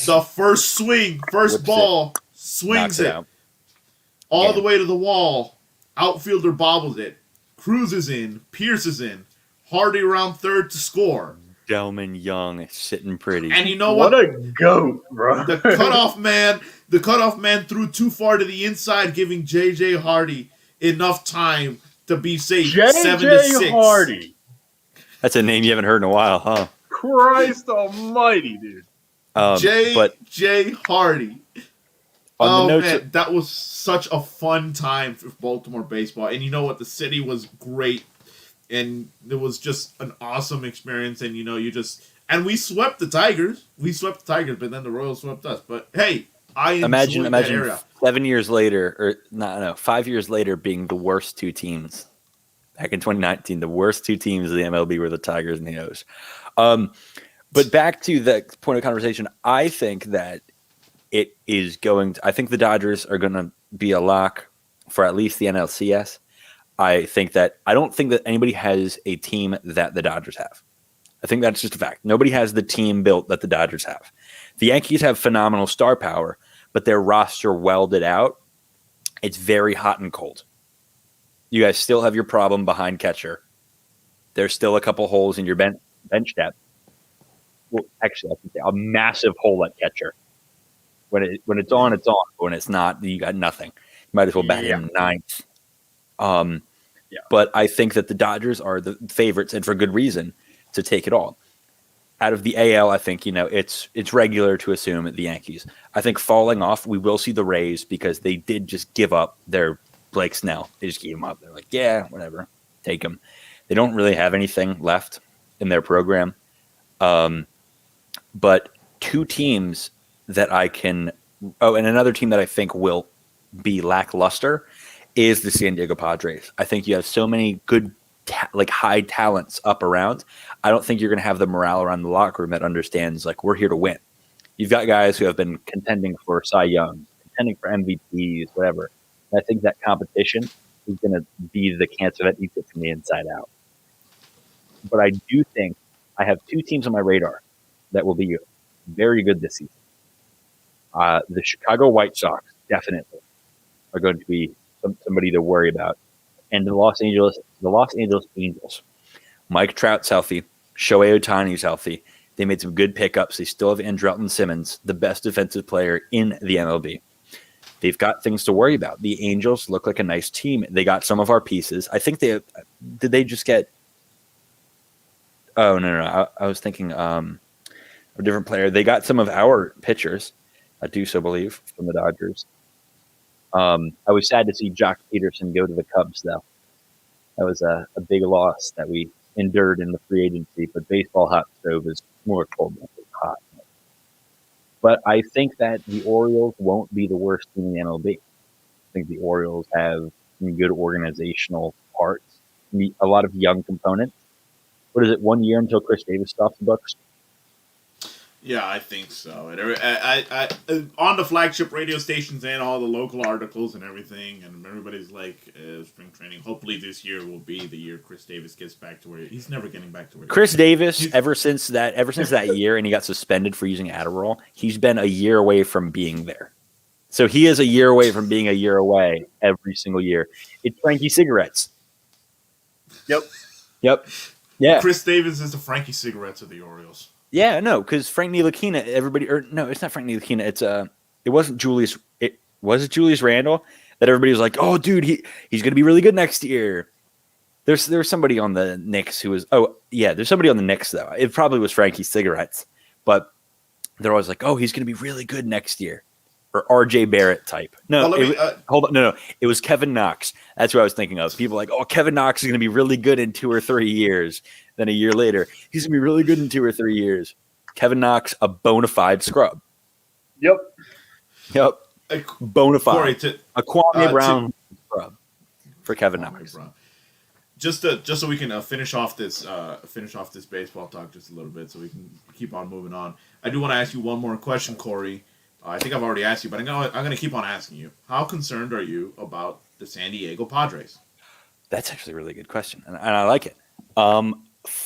The first swing, first ball, swings it all the way to the wall. Outfielder bobbles it. Cruises in, pierces in. Hardy around third to score. Delman Young sitting pretty. And you know what? What a GOAT, bro. The cutoff man threw too far to the inside, giving J.J. Hardy enough time to be safe. 7-6. Hardy. That's a name you haven't heard in a while, huh? Christ almighty, dude. J.J. Hardy. Man, that was such a fun time for Baltimore baseball. And you know what? The city was great. And it was just an awesome experience. And, and we swept the Tigers. But then the Royals swept us. But, hey, imagine that area. 7 years later, or no, 5 years later being the worst two teams. Back in 2019, the worst two teams of the MLB were the Tigers and the O's. But back to the point of conversation, I think that I think the Dodgers are going to be a lock for at least the NLCS. I don't think that anybody has a team that the Dodgers have. I think that's just a fact. Nobody has the team built that the Dodgers have. The Yankees have phenomenal star power, but their roster welded out. It's very hot and cold. You guys still have your problem behind catcher. There's still a couple holes in your bench depth. Well, actually, I can say a massive hole at catcher. When it's on, it's on. When it's not, you got nothing. You might as well bat him ninth. But I think that the Dodgers are the favorites, and for good reason, to take it all. Out of the AL, I think it's regular to assume the Yankees. I think falling off, we will see the Rays because they did just give up their Blake Snell. They just gave him up. They're like, yeah, whatever, take him. They don't really have anything left in their program. But two teams that I can – and another team that I think will be lackluster is the San Diego Padres. I think you have so many good high talents up around. I don't think you're going to have the morale around the locker room that understands, we're here to win. You've got guys who have been contending for Cy Young, contending for MVPs, whatever. And I think that competition is going to be the cancer that eats it from the inside out. But I do think I have two teams on my radar that will be very good this season. The Chicago White Sox definitely are going to be somebody to worry about. And the Los Angeles Angels. Mike Trout's healthy. Shohei Ohtani's healthy. They made some good pickups. They still have Andrelton Simmons, the best defensive player in the MLB. They've got things to worry about. The Angels look like a nice team. They got some of our pieces. I think did they just get – oh, no. I was thinking a different player. They got some of our pitchers, I do so believe, from the Dodgers. I was sad to see Jock Peterson go to the Cubs, though. That was a big loss that we endured in the free agency, but baseball hot stove is more cold than it's hot. But I think that the Orioles won't be the worst team in the MLB. I think the Orioles have some good organizational parts, a lot of young components. What is it, 1 year until Chris Davis stops the books? Yeah, I think so. And I on the flagship radio stations and all the local articles and everything, and everybody's like, spring training. Hopefully this year will be the year Chris Davis gets back to where he's never getting back to where. Chris Davis, ever since that year, and he got suspended for using Adderall, he's been a year away from being there. So he is a year away from being a year away every single year. It's Frankie Cigarettes. Yep. Yeah. Chris Davis is the Frankie Cigarettes of the Orioles. Yeah, no, because Frank Ntilikina, it's not Frank Ntilikina. It wasn't Julius. Was it Julius Randle that everybody was like, oh, dude, he's going to be really good next year. There's somebody on the Knicks who was. Oh, yeah, there's somebody on the Knicks though. It probably was Frankie Cigarettes, but they're always like, oh, he's going to be really good next year, or R.J. Barrett type. No, hold on, no, it was Kevin Knox. That's what I was thinking of. People like, oh, Kevin Knox is going to be really good in 2 or 3 years. Then a year later, he's going to be really good in 2 or 3 years. Kevin Knox, a bona fide scrub. Yep. Bona fide. Corey, a Kwame Brown scrub for Kevin Knox. Brown. Just so we can finish off this baseball talk just a little bit, so we can keep on moving on. I do want to ask you one more question, Corey. I think I've already asked you, but I'm going to keep on asking you. How concerned are you about the San Diego Padres? That's actually a really good question, and I like it.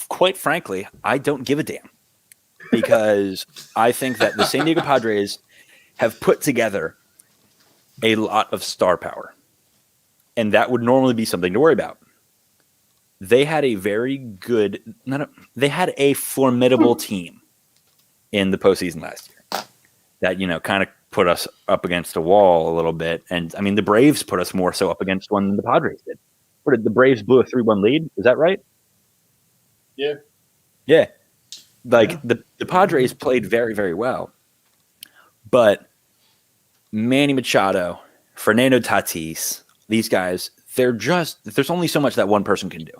Quite frankly, I don't give a damn because I think that the San Diego Padres have put together a lot of star power, and that would normally be something to worry about. They had a they had a formidable team in the postseason last year that, kind of put us up against a wall a little bit. And I mean, the Braves put us more so up against one than the Padres did. What did the Braves blew a 3-1 lead? Is that right? Yeah. Yeah. The Padres played very, very well. But Manny Machado, Fernando Tatis, these guys, there's only so much that one person can do.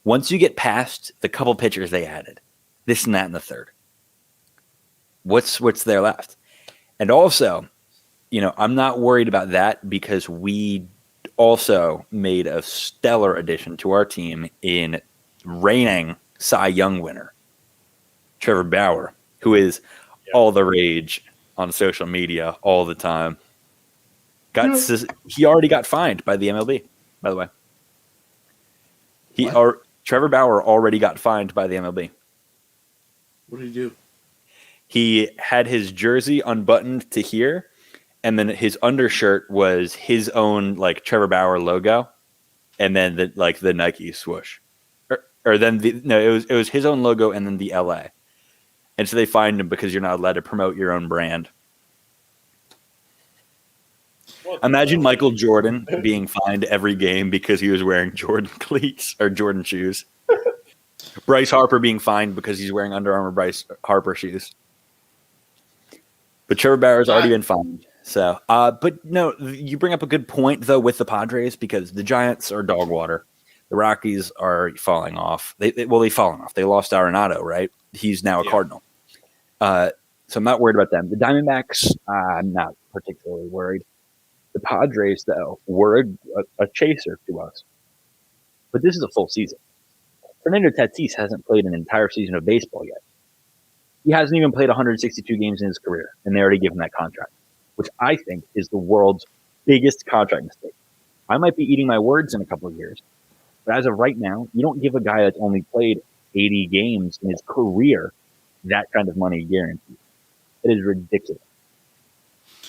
Once you get past the couple pitchers they added, this and that and the third, what's there left? And also, I'm not worried about that because we also made a stellar addition to our team in reigning Cy Young winner, Trevor Bauer, who is all the rage on social media all the time. He already got fined by the MLB, by the way. What? Trevor Bauer already got fined by the MLB. What did he do? He had his jersey unbuttoned to here, and then his undershirt was his own like Trevor Bauer logo, and then the Nike swoosh, or then it was his own logo and then the LA, and so they fined him because you're not allowed to promote your own brand. Imagine Michael Jordan being fined every game because he was wearing Jordan cleats or Jordan shoes. Bryce Harper being fined because he's wearing Under Armour Bryce Harper shoes. But Trevor Bauer's already been fined. So, but no, you bring up a good point though with the Padres because the Giants are dog water. The Rockies are falling off. They've fallen off. They lost Arenado, right? He's now a Cardinal. So I'm not worried about them. The Diamondbacks, I'm not particularly worried. The Padres, though, were a chaser to us. But this is a full season. Fernando Tatis hasn't played an entire season of baseball yet. He hasn't even played 162 games in his career, and they already give him that contract, which I think is the world's biggest contract mistake. I might be eating my words in a couple of years, but as of right now, you don't give a guy that's only played 80 games in his career that kind of money guaranteed. It is ridiculous.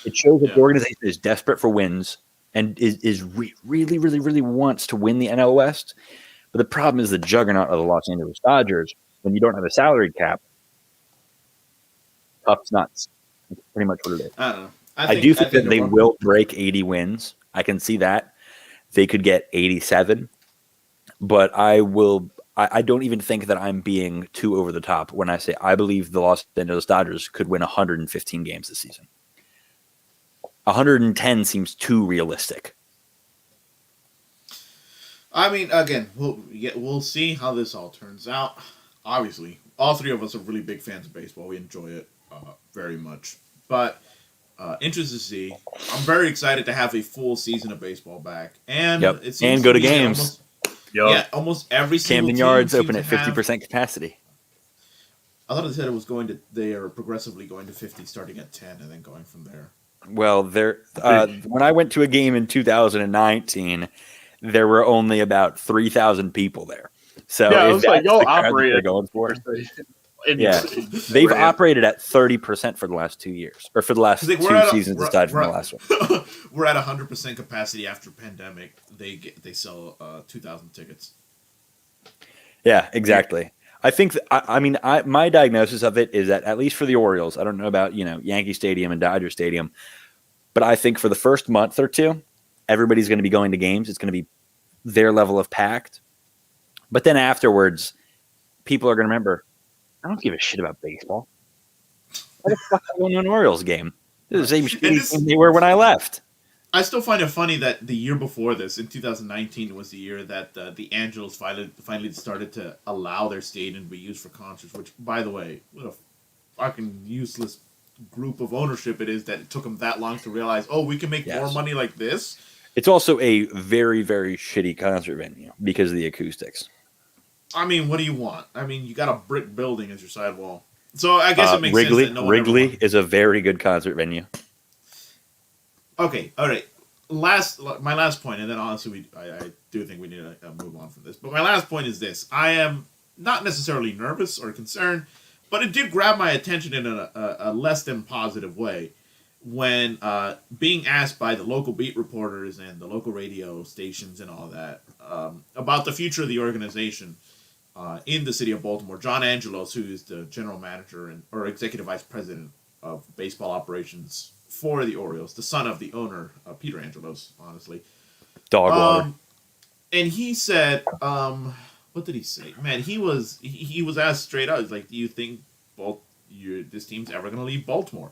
It shows that the organization is desperate for wins and really, really, really wants to win the NL West. But the problem is the juggernaut of the Los Angeles Dodgers. When you don't have a salary cap, tough's nuts. That's pretty much what it is. I don't know. I do think that they will break 80 wins. I can see that. They could get 87. But I don't even think that I'm being too over the top when I say I believe the Los Angeles Dodgers could win 115 games this season. 110 seems too realistic. I mean, again, we'll see how this all turns out. Obviously, all three of us are really big fans of baseball. We enjoy it very much. But interested to see. I'm very excited to have a full season of baseball back. And it seems and go to games. Almost every single Camden team Yards seems open to at have 50% capacity. I thought they said they are progressively going to 50, starting at 10, and then going from there. Well, when I went to a game in 2019, there were only about 3,000 people there. So it was like y'all operated going for. Yeah, they've operated at 30% for the last 2 years, or for the last two seasons aside from the last one. We're at 100% capacity after pandemic. They sell 2,000 tickets. Yeah, exactly. I think my diagnosis of it is that at least for the Orioles, I don't know about Yankee Stadium and Dodger Stadium, but I think for the first month or two, everybody's going to be going to games. It's going to be their level of packed. But then afterwards, people are going to remember, I don't give a shit about baseball. Why the fuck am I going to an Orioles game? This is the same shit they were when I left. I still find it funny that the year before this, in 2019, was the year that the Angels finally started to allow their stadium to be used for concerts, which, by the way, what a fucking useless group of ownership it is that it took them that long to realize, we can make more money like this. It's also a very, very shitty concert venue because of the acoustics. I mean, what do you want? I mean, you got a brick building as your sidewall. So I guess it makes sense that no one Wrigley is a very good concert venue. Okay, all right. My last point, and then honestly, I do think we need to move on from this. But my last point is this: I am not necessarily nervous or concerned, but it did grab my attention in a less than positive way when being asked by the local beat reporters and the local radio stations and all that about the future of the organization in the city of Baltimore. John Angelos, who is the general manager or executive vice president of baseball operations for the Orioles, the son of the owner, Peter Angelos, honestly. Dog water. And he said, what did he say? Man, he was asked straight out, he's like, do you think this team's ever going to leave Baltimore?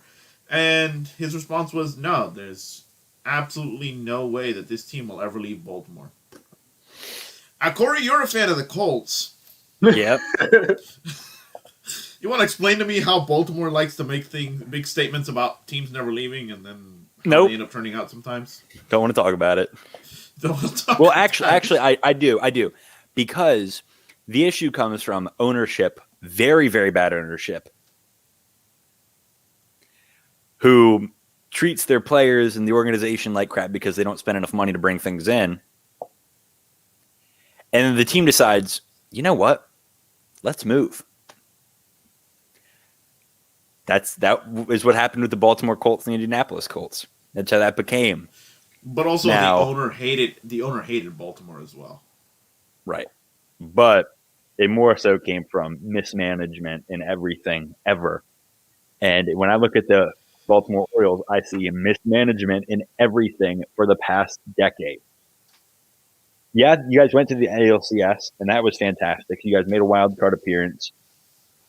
And his response was, no, there's absolutely no way that this team will ever leave Baltimore. Corey, you're a fan of the Colts. Yep. You want to explain to me how Baltimore likes to make big statements about teams never leaving, and then they end up turning out sometimes? Don't want to talk about it. Actually, I do, because the issue comes from ownership, very, very bad ownership, who treats their players and the organization like crap because they don't spend enough money to bring things in. And then the team decides, you know what? Let's move. That is what happened with the Baltimore Colts and the Indianapolis Colts. That's how that became. But also Now- the owner hated Baltimore as well. Right. But it more so came from mismanagement in everything ever. And when I look at the Baltimore Orioles, I see mismanagement in everything for the past decade. Yeah, you guys went to the ALCS, and that was fantastic. You guys made a wild card appearance.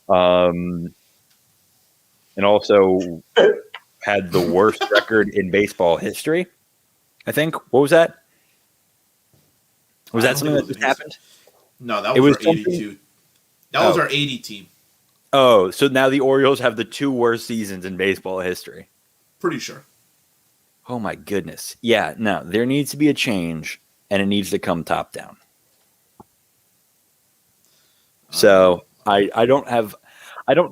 And also had the worst record in baseball history. I think. What was that? Was that something that just happened? No, that It was was our something- 82. That was Oh. our 80 team. Oh, so now the Orioles have the 2 worst seasons in baseball history. Pretty sure. Oh my goodness. Yeah, no, there needs to be a change, and it needs to come top down. So I don't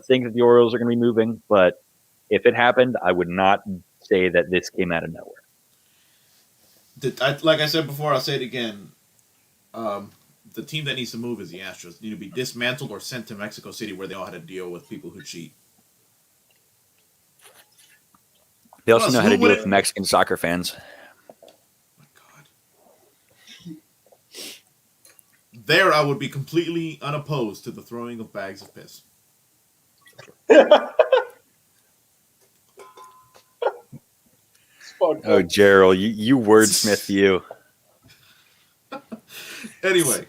think that the Orioles are going to be moving, but if it happened, I would not say that this came out of nowhere. Like I said before, I'll say it again. The team that needs to move is the Astros. They need to be dismantled or sent to Mexico City, where they all had to deal with people who cheat. They also Plus, know how to who deal would- with Mexican soccer fans. Oh my God. There, I would be completely unopposed to the throwing of bags of piss. Oh, Gerald, you wordsmith you. Anyway,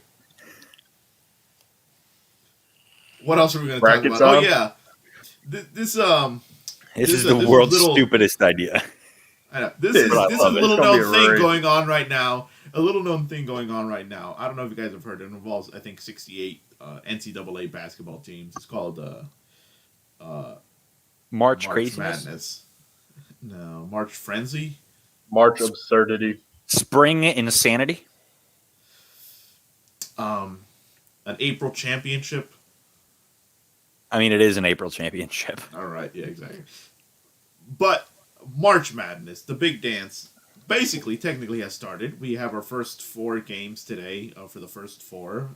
what else are we going to talk Bracket about? Oh time? yeah, this This is a- the this is world's little- stupidest idea. I know. This Dude, is I this is love a it. little It's gonna known be thing great. going on right now. A little known thing going on right now. I don't know if you guys have heard. It involves, I think, 68 NCAA basketball teams. It's called March craziness, Madness. No, March Frenzy. March absurdity. spring insanity. An April championship. I mean, it is an April championship. All right, yeah, exactly. But March Madness, the big dance, basically, technically has started. We have our first 4 games today for the first 4.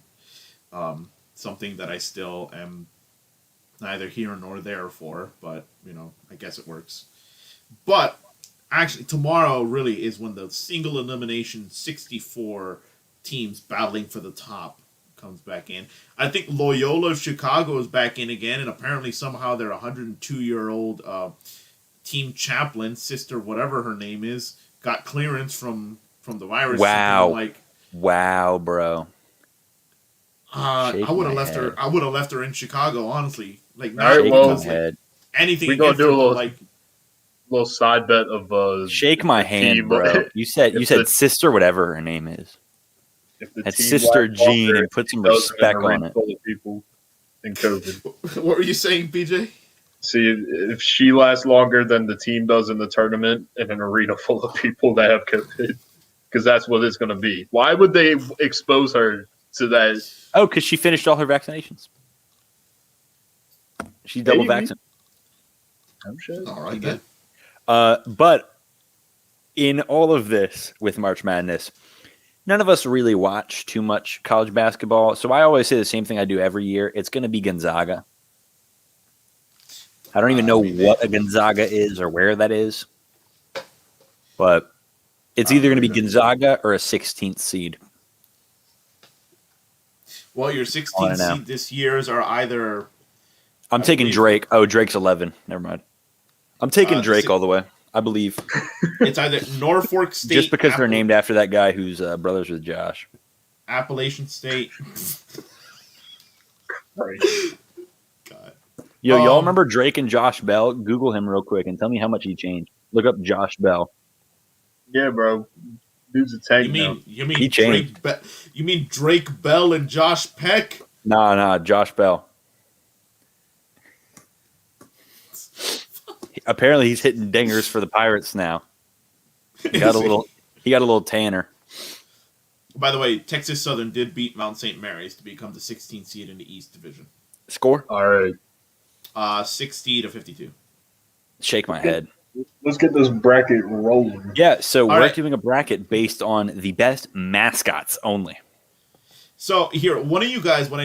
Something that I still am neither here nor there for, but, I guess it works. But, actually, tomorrow really is when the single elimination 64 teams battling for the top comes back in. I think Loyola of Chicago is back in again, and apparently somehow their 102-year-old team chaplain, sister, whatever her name is, got clearance from the virus. Wow. Like, Wow, bro. Shake I would have my left her. head. I would have left her in Chicago, honestly. Like, All not right, Shake well, because my head. anything we gonna against do a her, but, little- like, Little side bet of Shake my the hand, team- bro. You said if the- sister, whatever her name is. if the That's team Sister lasts Jean, longer, and put some it does respect in a room on it. full of people in COVID. what were you saying, PJ? See, if she lasts longer than the team does in the tournament in an arena full of people that have COVID, because that's what it's going to be. Why would they expose her to that? Oh, because she finished all her vaccinations. She's double Maybe. vaccinated. I'm sure. All right, then. But in all of this with March Madness, none of us really watch too much college basketball. So I always say the same thing I do every year. It's going to be Gonzaga. I don't even know what a Gonzaga is or where that is. But it's either going to be Gonzaga or a 16th seed. Well, your I 16 know. seed this year's are either I'm I taking believe- Drake. Oh, Drake's 11. Never mind. I'm taking the Drake si- all the way. I believe. it's either Norfolk State, Just because they're named after that guy who's brothers with Josh. Appalachian State. Right. God. Yo, y'all Um, remember Drake and Josh Bell? Google him real quick and tell me how much he changed. Look up Josh Bell. Yeah, bro. Dude's a tank now. You He mean changed. you mean Drake Bell and Josh Peck? Nah, Josh Bell. Apparently, he's hitting dingers for the Pirates now. He got a little tanner. By the way, Texas Southern did beat Mount St. Mary's to become the 16th seed in the East Division. Score? All right. 60 to 52. Shake my head. Let's get this bracket rolling. Yeah, so All we're right. doing a bracket based on the best mascots only. So here, what I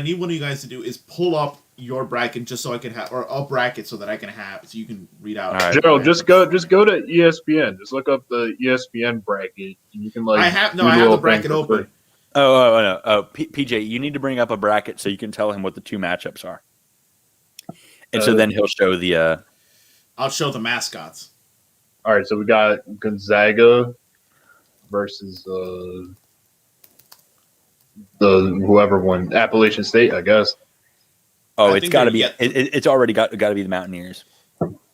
need one of you guys to do is pull up your bracket just so I can have, or a bracket so that I can have, so you can read out. All right. Gerald, just go to ESPN. Just look up the ESPN bracket. And you can like. I have do the little bracket things for free. open. Oh, PJ, you need to bring up a bracket so you can tell him what the two matchups are. And so then he'll show the I'll show the mascots. All right, so we got Gonzaga versus the whoever won Appalachian State, I guess. Oh, I it's think got to they're be. yet- It's already got to be the Mountaineers.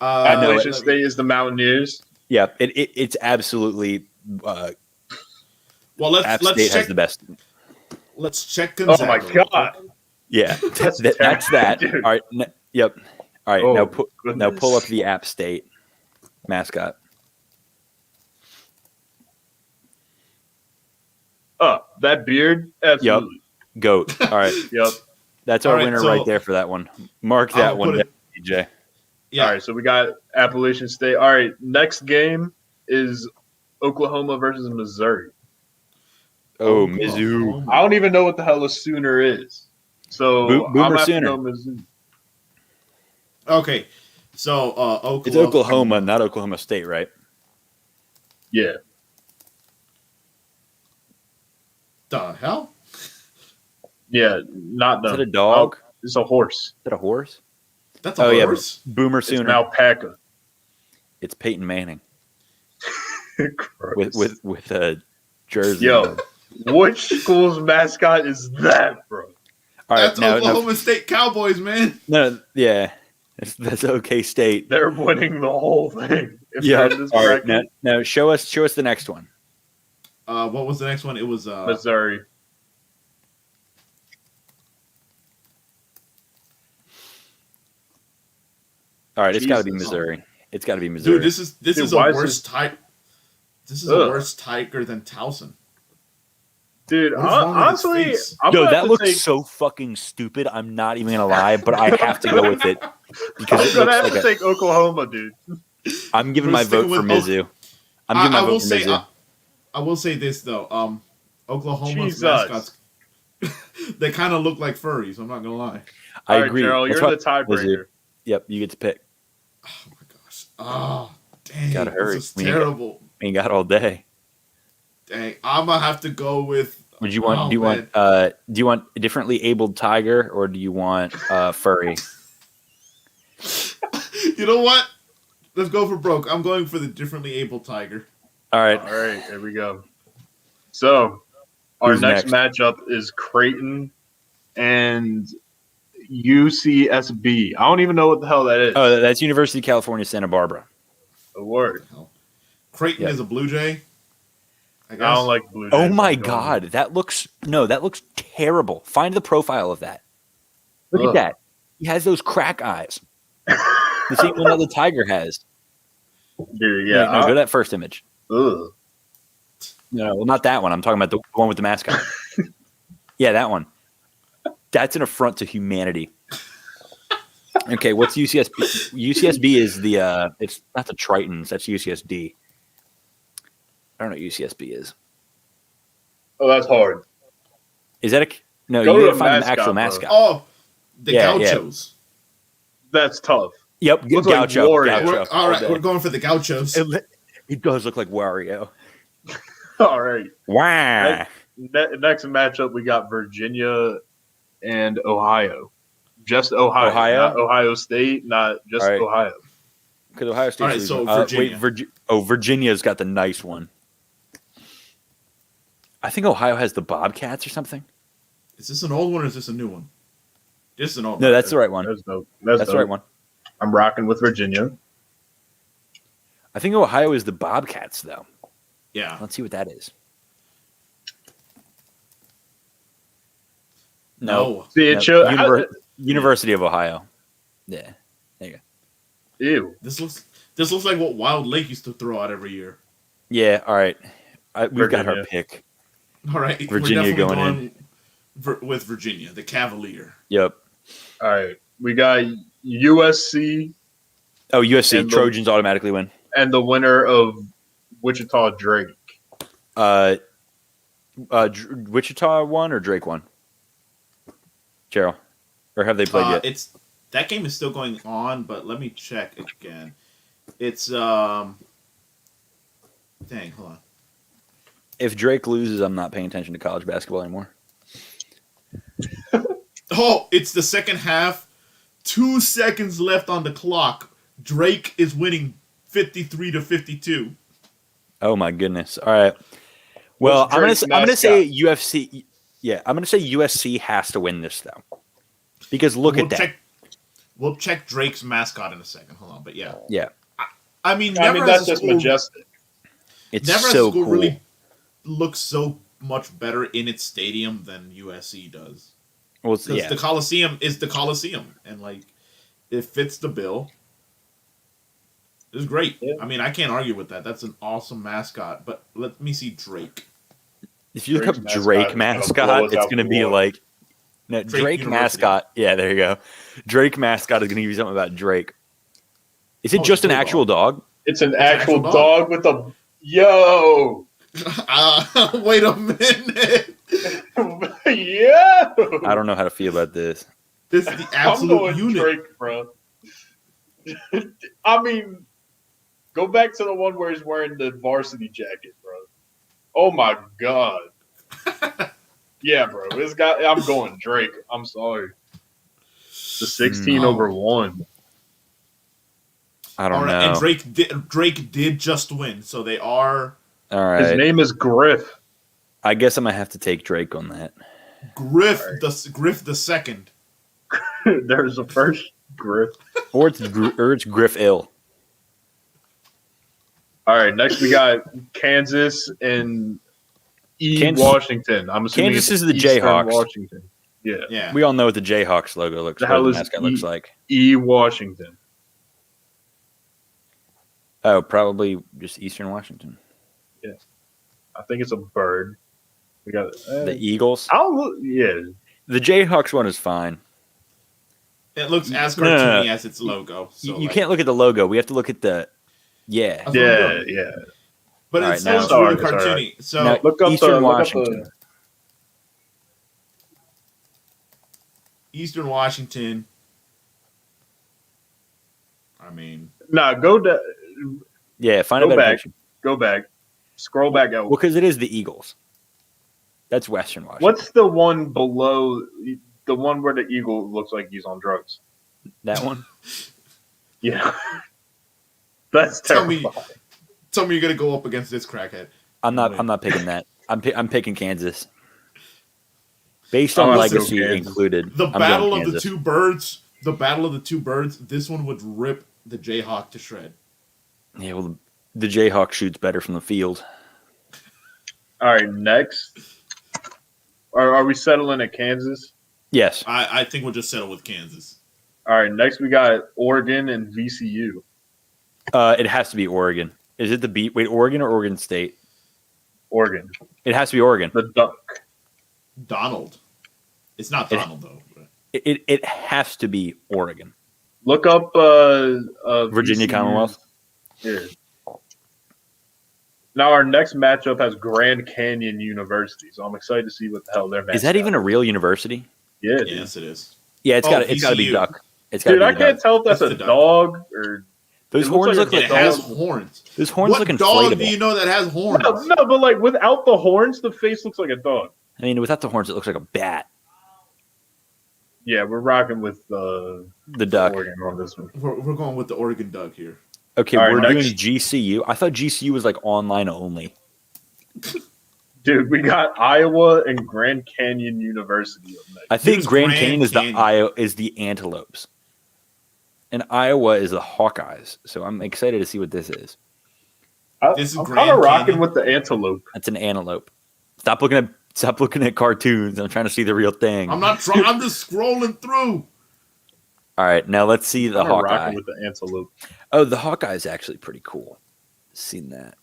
Appalachian State is the Mountaineers. Yeah, it's absolutely. Well, App let's State check. has the best. Let's check Oh Gonzaga. my real god! quick. Yeah, That's that's that. terrible, dude. All right. Yep. All right. Oh, now goodness. pull up the App State mascot. Oh, that beard, absolutely. Goat. All right. Yep. That's All our right, winner so- right there for that one. Mark that I'll one, put it- DJ. Yeah. All right, so we got Appalachian State. All right, next game is Oklahoma versus Missouri. Oh, Oklahoma. Mizzou. I don't even know what the hell a Sooner is. So Boomer I'm gonna have to Sooner. go Mizzou. Okay. So Oklahoma. It's Oklahoma, not Oklahoma State, right? Yeah. The hell? Yeah, not Is them. it a dog? Oh, it's a horse. Is it a horse? That's a Oh yeah, horse. Boomer It's Sooner. an alpaca. It's Peyton Manning Gross. with a jersey. Yo, which school's mascot is that, bro? All right, That's now Oklahoma State Cowboys, man. no, yeah, that's OK State. They're winning the whole thing. If Yeah. they're in this All right, bracket. now show us the next one. What was the next one? It was Missouri. All right, it's got to be Jesus. Missouri. It's got to be Missouri. dude. This is Dude, a why is worse type. This is a Ugh. worse tiger than Towson. Dude, What is wrong with his honestly, face? I'm Yo, gonna that have to looks take, so fucking stupid. I'm not even gonna lie, but I have to go with it because I'm it gonna have looks to like take Oklahoma, dude. I'm giving We're my vote sticking for with Mizzou. I'm giving my I will vote for say. Mizzou. I will say this though. Oklahoma's Jesus. mascots. They kind of look like furries. I'm not gonna lie. I All right, agree. Gerald, That's you're why the tiebreaker. Mizzou. Yep, you get to pick. Oh my gosh. Oh dang. Gotta hurry. This is We ain't got- terrible. We ain't got all day. Dang. I'm gonna have to go with. Would you want? Oh, do you man. want? Do you want a differently abled tiger or do you want furry? You know what? Let's go for broke. I'm going for the differently able tiger. All right. All right, here we go. So, our Who's next matchup is Creighton and UCSB. I don't even know what the hell that is. Oh, that's University of California, Santa Barbara. A word. Creighton Yeah. is a Blue Jay. I I guess. don't like blue. Oh Jays. my I'm going- God, that looks terrible. Find the profile of that. Look Ugh. at that. He has those crack eyes. The same one that the tiger has. Dude, No, yeah. go to that first image. Ugh. No, well, not that one. I'm talking about the one with the mascot. Yeah, that one. That's an affront to humanity. Okay, what's UCSB? UCSB is the it's not the Tritons. That's UCSD. I don't know what UCSB is. Oh, that's hard. Is that a no? Go You to gotta a find the mascot, actual bro. mascot. Oh, the Yeah, yeah. Gauchos. That's tough. Yep, Looks like Gaucho. Wario. Gaucho. All right, day. we're going for the Gauchos. It does look like Wario. All right. Wow. Next matchup, we got Virginia and Ohio. Just Ohio. Ohio? Not Ohio State, not just All right. Ohio. Because Ohio State. All right, so Virginia. Virginia's got the nice one. I think Ohio has the Bobcats or something. Is this an old one or is this a new one? This is an old No, one. that's the right one. That's dope. That's the right one. I'm rocking with Virginia. I think Ohio is the Bobcats, though. Yeah. Let's see what that is. No. See, it No. shows. University of Ohio. Yeah. Ew. This looks like what Wild Lake used to throw out every year. Yeah. All right. We've got our Virginia. pick. All right. Virginia we're definitely going with Virginia, the Cavalier. Yep. All right. We got USC. Oh, USC And the- Trojans automatically win. and the winner of Wichita Drake. Wichita won or Drake won? Gerald, or have they played yet? That game is still going on, but let me check again. It's dang, hold on. If Drake loses, I'm not paying attention to college basketball anymore. Oh, it's the second half. 2 seconds left on the clock. Drake is winning 53-52. Oh my goodness! All right. Well, I'm gonna say UFC. Yeah, I'm gonna say USC has to win this though, because look at that. We'll check Drake's mascot in a second. Hold on, but yeah. I mean, that's just majestic. It's never so has a school cool. really looks so much better in its stadium than USC does. Well, Because the Coliseum is the Coliseum, and like it fits the bill. It's great. Yeah. I mean, I can't argue with that. That's an awesome mascot. But let me see Drake. If you look up Drake's Drake mascot, it's going to be like Drake mascot. Yeah, there you go. Drake mascot is going to give you something about Drake. Is it just an actual dog? It's an actual dog with a yo. Wait a minute. Yeah. I don't know how to feel about this. This is the absolute unit. Drake, bro. I mean, go back to the one where he's wearing the varsity jacket, bro. Oh my god. Yeah, bro. This guy. I'm going Drake. I'm sorry. The 16 over 1. I don't know. And Drake did just win, so they are. All right. His name is Griff. I guess I'm gonna have to take Drake on that. Griff the second. There's a first Griff. Or it's Griff ill. All right, next we got Kansas and Washington. I'm assuming Kansas is the Eastern Jayhawks. Washington. Yeah. We all know what the Jayhawks logo looks like. The mascot looks like. Washington. Oh, probably just Eastern Washington. Yeah, I think it's a bird. We got the Eagles. The Jayhawks one is fine. It looks as cartoony as its logo. So you can't look at the logo. We have to look at the. Yeah. But it's still really cartoony. So now, look up Eastern Washington. Eastern Washington. I mean, go to. Yeah, find a better picture. Go back. Scroll back out. Well, because it is the Eagles. That's Western Washington. What's the one below? The one where the eagle looks like he's on drugs. That one? Yeah. That's terrifying. Tell me you're gonna go up against this crackhead. I'm not picking that. I'm picking Kansas. Based on legacy included. The battle of the two birds. The battle of the two birds. This one would rip the Jayhawk to shred. Yeah, well, the Jayhawk shoots better from the field. All right, next. Are we settling at Kansas? Yes. I think we'll just settle with Kansas. All right, next we got Oregon and VCU. It has to be Oregon. Is it Oregon or Oregon State? Oregon. It has to be Oregon. The Duck. Donald. It's not Donald, though. It has to be Oregon. Look up Virginia VCU. Commonwealth. Here. Now our next matchup has Grand Canyon University, so I'm excited to see what the hell they're matching. Is that even a real university? Yeah. Yes, it is. Yeah, it's got to be Duck. Dude, I can't tell if that's a dog or those horns look like it has horns. Those horns look inflatable. What dog do you know that has horns? No, but like without the horns, the face looks like a dog. I mean, without the horns, it looks like a bat. Yeah, we're rocking with the Duck. Oregon on this one. We're going with the Oregon Duck here. Okay, we're doing GCU. I thought GCU was like online only. Dude, we got Iowa and Grand Canyon University up next. I think Grand Canyon is the Antelopes, and Iowa is the Hawkeyes. So I'm excited to see what this is. I'm kind of rocking with the Antelope. That's an antelope. Stop looking at cartoons. I'm trying to see the real thing. I'm not trying. I'm just scrolling through. All right, now let's see the Hawkeye. Rocking with the Antelope. Oh, the Hawkeye is actually pretty cool. Seen that.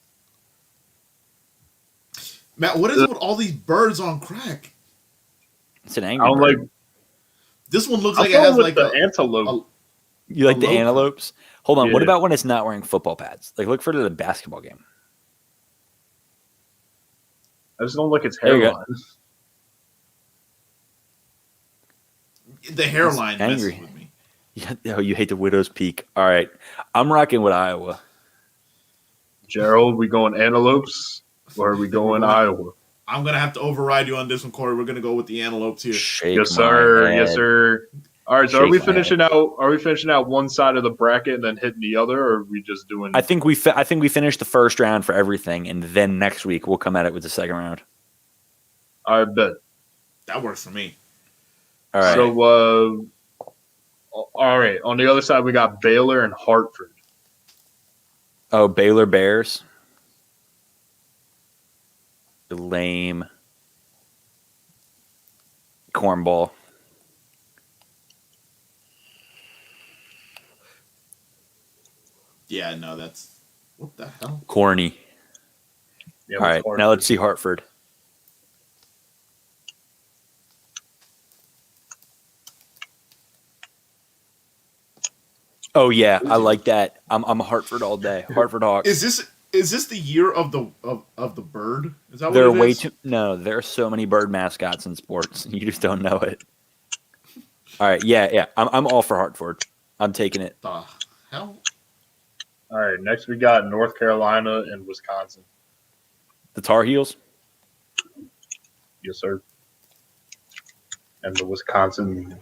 Matt, what is with all these birds on crack? It's an angry bird. This one looks like it has like the antelope. You like the low cut. antelopes? Hold on. What Yeah. about when it's not wearing football pads? Like, look for it at a basketball game. I just don't like its There you go. hairline. The hairline It's messes angry. with me. Yeah, oh, you hate the widow's peak. All right, I'm rocking with Iowa. Gerald, we going antelopes or are we going Iowa? I'm gonna have to override you on this one, Corey. We're gonna go with the antelopes here. Shake Yes, my sir. head. Yes, sir. All right. So are Shake we my finishing out? Are we finishing out one side of the bracket and then hitting the other, or are we just doing? I think we finished the first round for everything, and then next week we'll come at it with the second round. I bet. That works for me. All right. So, all right. On the other side, we got Baylor and Hartford. Oh, Baylor Bears. Lame. Cornball. Yeah, no, that's what the hell. Corny. Yeah, All right. Now let's see Hartford. Oh yeah, I like that. I'm Hartford all day. Hartford Hawks. Is this the year of the bird? Is that There are what it way is? too. No, there are so many bird mascots in sports. You just don't know it. All right. Yeah. I'm all for Hartford. I'm taking it. The hell? All right. Next, we got North Carolina and Wisconsin. The Tar Heels. Yes, sir. And the Wisconsin's.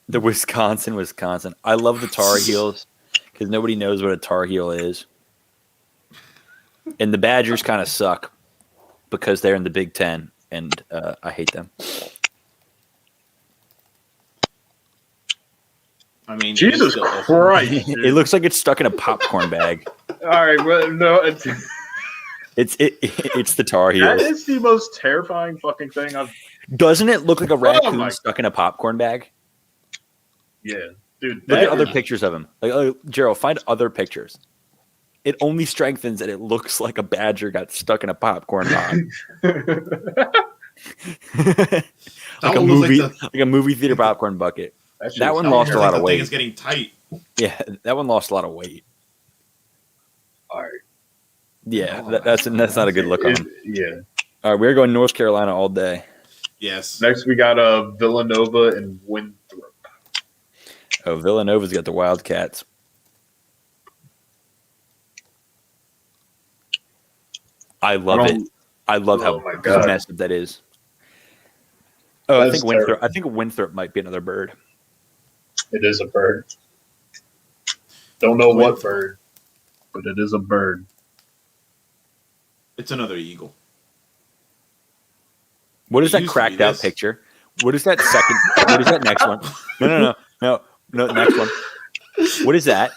The Wisconsin. I love the Tar Heels because nobody knows what a Tar Heel is. And the Badgers kind of suck because they're in the Big Ten, and I hate them. I mean, Jesus Christ! It looks like it's stuck in a popcorn bag. All right. Well, no. It's the Tar That Heels. is the most terrifying fucking thing I've. Doesn't it look like a raccoon my stuck in a popcorn bag? Yeah, dude. Look at that other is- pictures of him. Like, Gerald, find other pictures. It only strengthens that it looks like a badger got stuck in a popcorn box. like a one looks movie, like like a movie theater popcorn bucket. That shit That is one That lost looks a lot like of the thing weight. is getting tight. Yeah, that one lost a lot of weight. All right. Yeah, Oh, that's not a good look on him. Yeah. All right, we're going North Carolina all day. Yes. Next, we got Villanova and Winthrop. Oh, Villanova's got the Wildcats. I love it. I love Oh how my God. messed up that is. Oh, That's terrible. I think Winthrop might be another bird. It is a bird. Don't know what bird, but it is a bird. It's another eagle. What is It that used to be cracked out this. picture? What is that second? What is that next one? No. Next one. What is that?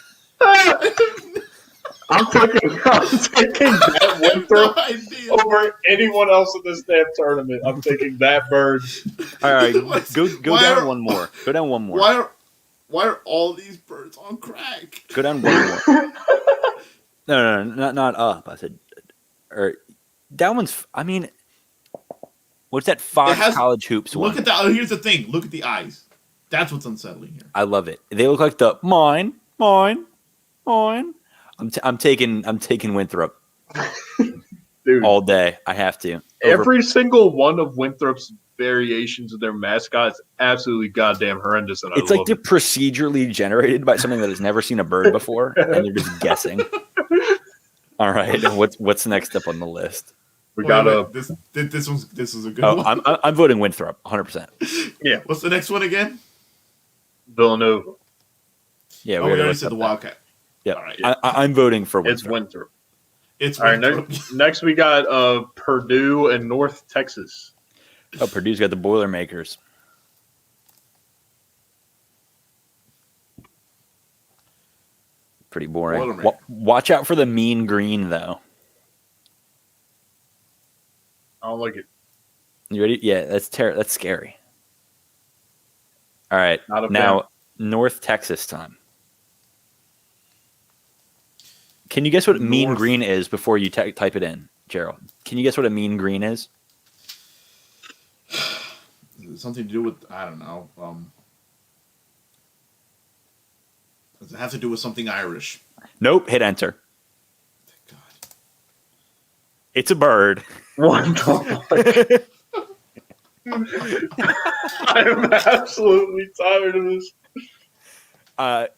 I'm taking that Winthrop No idea. over anyone else in this damn tournament. I'm taking that bird. All right, What? go Why down are- one more. Go down one more. Why are all these birds on crack? Go down one more. No, not up. I said, or that one's. I mean, what's that Fox College Hoops one? Look at that. Oh, here's the thing. Look at the eyes. That's what's unsettling here. I love it. They look like the mine. I'm taking Winthrop Dude, all day. I have to. Over- every single one of Winthrop's variations of their mascot is absolutely goddamn horrendous, and I it's like love they're it. procedurally generated by something that has never seen a bird before, and they're just guessing. All right, what's next up on the list? We got a this was a good Oh, one. I'm voting Winthrop, 100%. What's the next one again? Villanova. Yeah, Oh, we already looked said up the that. Wildcat. Yeah, All right. I'm voting for It's Winthrop. Winthrop. It's All right, Winthrop. next we got Purdue and North Texas. Oh, Purdue's got the Boilermakers. Pretty boring. Boilermaker. Watch out for the mean green, though. I don't like it. You ready? Yeah, that's scary. All right, Not a fan. now North Texas time. Can you guess what mean North- green is before you type it in, Gerald? Can you guess what a mean green is? Something to do with I don't know. Does it have to do with something Irish? Nope. Hit enter. God. It's a bird. What the fuck? I am absolutely tired of this.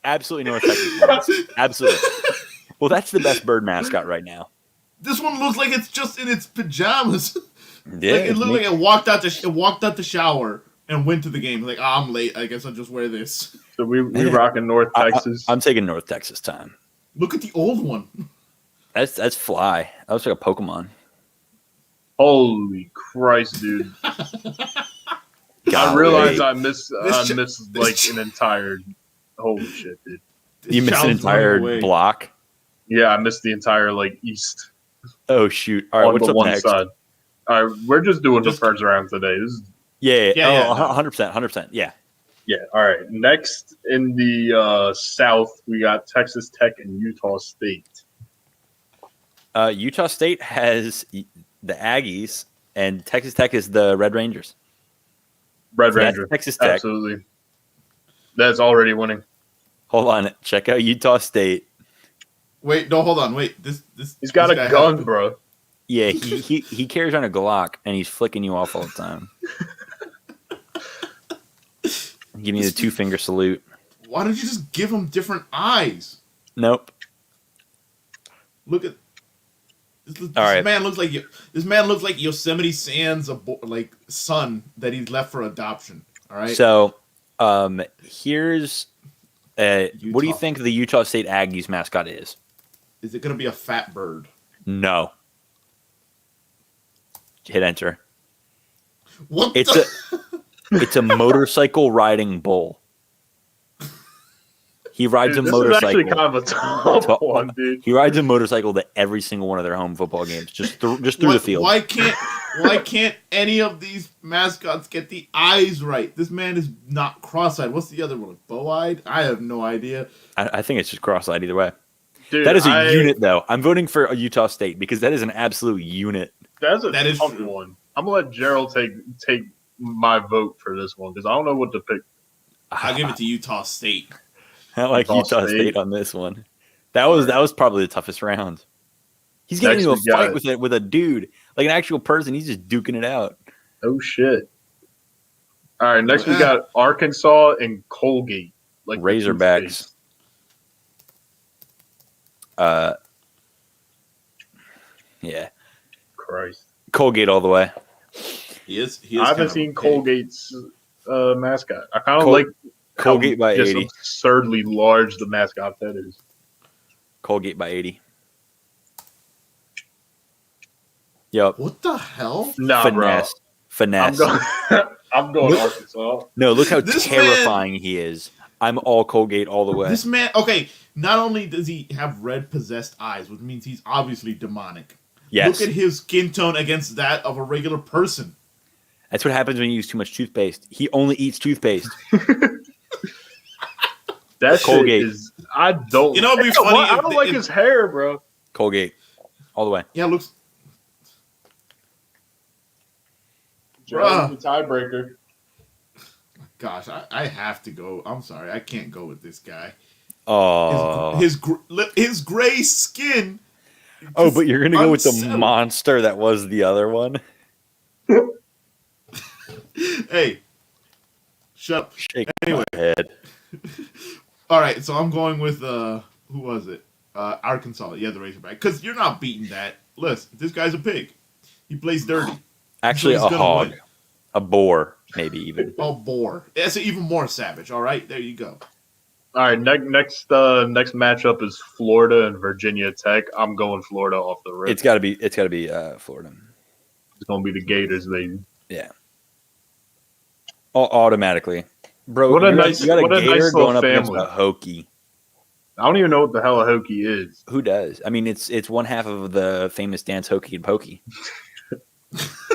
Absolutely North Texas ones. Absolutely. Well, that's the best bird mascot right now. This one looks like it's just in its pajamas. Yeah, Like it looked like it walked out the shower and went to the game. Like, I'm late. I guess I'll just wear this. So we rocking North Texas. I'm taking North Texas time. Look at the old one. That's Fly. That looks like a Pokemon. Holy Christ, dude! I realized I missed like an entire. Holy shit, dude! You missed an entire block. Yeah, I missed the entire like east. Oh shoot! All right, on what's the up one next? side. All right, we're just doing the first round today. This is Yeah. 100%. Yeah. yeah. All right, next in the South, we got Texas Tech and Utah State. Utah State has the Aggies, and Texas Tech is the Red Rangers. Red So that's Ranger, Texas Tech. absolutely. That's already winning. Hold on, check out Utah State. Wait, no, hold on. Wait, He's got a gun, bro. Yeah, he carries on a Glock, and he's flicking you off all the time. Give me the 2-finger salute. Why don't you just give him different eyes? Nope. Look at this All right. man looks like this man looks like Yosemite Sam's like son that he's left for adoption. All right. So, here's what do you Utah. think the Utah State Aggies mascot is? Is it gonna be a fat bird? No. Hit enter. What? It's a motorcycle riding bull. He rides Dude, a this is motorcycle. actually kind of a tough one, dude. He rides a motorcycle to every single one of their home football games, just through the field. Why can't any of these mascots get the eyes right? This man is not cross-eyed. What's the other one? Bow-eyed? I have no idea. I think it's just cross-eyed either way. Dude, That is a unit, though. I'm voting for a Utah State because that is an absolute unit. That is tough true. one. I'm gonna let Gerald take my vote for this one because I don't know what to pick. I'll give it to Utah State. I like Utah State on this one. That was probably the toughest round. He's getting into a fight with a dude, like an actual person. He's just duking it out. Oh shit! All right, next we got Arkansas and Colgate, like Razorbacks. Yeah, Christ, Colgate all the way. He is I haven't seen Colgate's mascot. I kind of like Colgate by just 80. absurdly large the mascot that is. Colgate by 80. Yep. What the hell? Nah, Finesse. bro. Finesse. I'm going Arkansas. No, look how This terrifying he is. I'm all Colgate all the way. This man, okay, not only does he have red possessed eyes, which means he's obviously demonic. Yes. Look at his skin tone against that of a regular person. That's what happens when you use too much toothpaste. He only eats toothpaste. That Colgate. shit is. I don't. You know, it'd be funny. I don't like his hair, bro. Colgate. All the way. Yeah, looks. Gerald's the tiebreaker. Gosh, I have to go. I'm sorry, I can't go with this guy. Oh. His gray skin. Oh, but you're gonna go with the unsettled. monster that was the other one. Hey, shut up. Shake Anyway. my head. All right, so I'm going with who was it? Arkansas. Yeah, the Razorback. Because you're not beating that. Listen, this guy's a pig. He plays dirty. Actually, So a he's gonna hog, win. a boar, maybe even. A boar. That's even more savage. All right, there you go. All right, next matchup is Florida and Virginia Tech. I'm going Florida off the rip. It's got to be Florida. It's gonna be the Gators, baby. Yeah. Automatically, bro. What a you nice- got a what a gator nice little going up against family. a Hokie. I don't even know what the hell a Hokie is. Who does? I mean, it's one half of the famous dance Hokey and Pokey,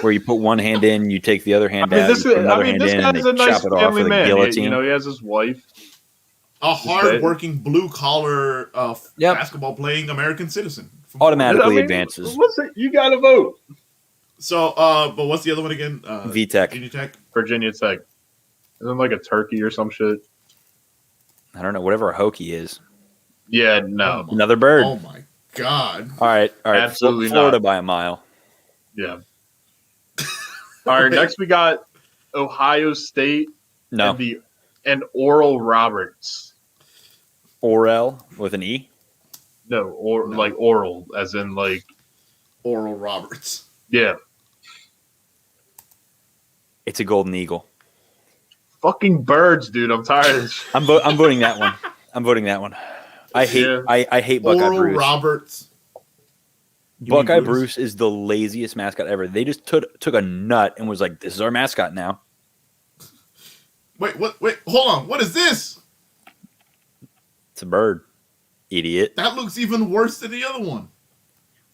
where you put one hand in, you take the other hand out, This you put another hand guy's in, a and they nice chop it off family with a man. guillotine. You know, he has his wife. A hard-working, blue-collar, Yep. basketball-playing American citizen. Automatically I mean, advances. Listen, you got to vote. So, but what's the other one again? VTech. Virginia Tech. Virginia Tech. Isn't it like a turkey or some shit? I don't know, whatever a Hokie is. Yeah, no. Another bird. Oh my god. All right. Absolutely Florida not. by a mile. Yeah. All right, next we got Ohio State No. and Oral Roberts. Orel with an E. No, or No. like oral, as in like Oral Roberts. yeah. It's a golden eagle. Fucking birds, dude. I'm tired of this. I'm voting that one. I'm voting that one. I hate Yeah. I hate Buckeye Oral Bruce. Roberts. You Buckeye mean Bruce is the laziest mascot ever. They just took a nut and was like, "This is our mascot now." Wait, what? Wait, hold on. What is this? It's a bird, idiot. That looks even worse than the other one.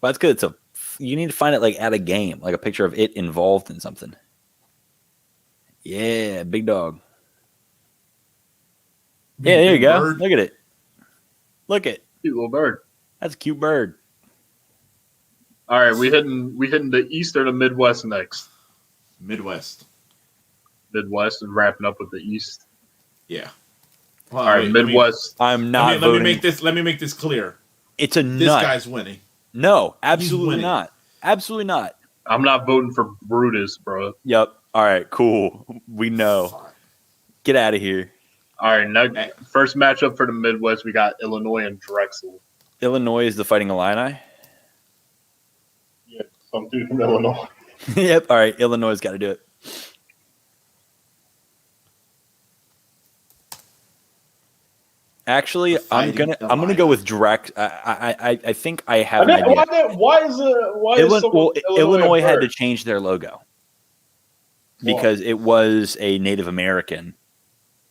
Well, that's good. You need to find it like at a game, like a picture of it involved in something. Yeah, big dog. Yeah, there you go. Bird. Look at it. Look at Cute little bird. that's a cute bird. All right, we hitting the East or the Midwest next. Midwest. Midwest and wrapping up with the East. Yeah. Well, All right, wait, Midwest. I'm not Let voting. me make this clear. It's a This nut. guy's winning. No, absolutely winning. not. Absolutely not. I'm not voting for Brutus, bro. Yep. All right. Cool. We know. Fine. Get out of here. All right, first matchup for the Midwest, we got Illinois and Drexel. Illinois is the Fighting Illini. Yeah, some dude from Illinois. Yep. All right. Illinois has got to do it. Actually, I'm gonna go with Drex. I think I have an idea. Why is Illinois had to change their logo because it was a Native American,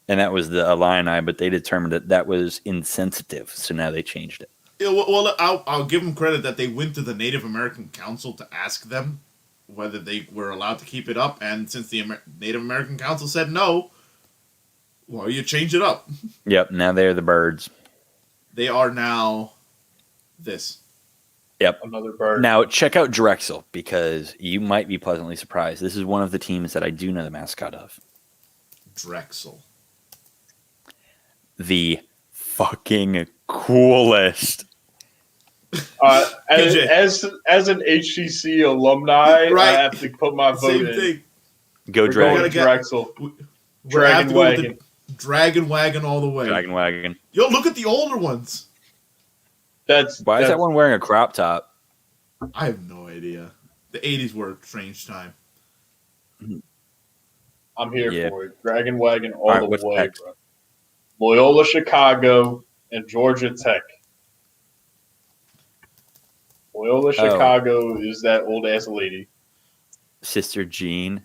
and that was the Illini. But they determined that was insensitive, so now they changed it. Yeah, well, I'll give them credit that they went to the Native American Council to ask them whether they were allowed to keep it up, and since the Native American Council said no, well, you change it up. Yep. Now they're the birds. They are now this. Yep. Another bird. Now check out Drexel because you might be pleasantly surprised. This is one of the teams that I do know the mascot of. Drexel. The fucking coolest. As an HCC alumni, Right. I have to put my vote Same in. thing. Go We're going Dragon. Drexel. We have to go with Wagon. the Dragon Wagon all the way. Dragon Wagon. Yo, look at the older ones. Why is that one wearing a crop top? I have no idea. The 80s were a strange time. I'm here Yeah. for it. Dragon Wagon all All right, the what's way, next? bro. Loyola Chicago and Georgia Tech. Loyola Chicago is that old ass lady. Sister Jean.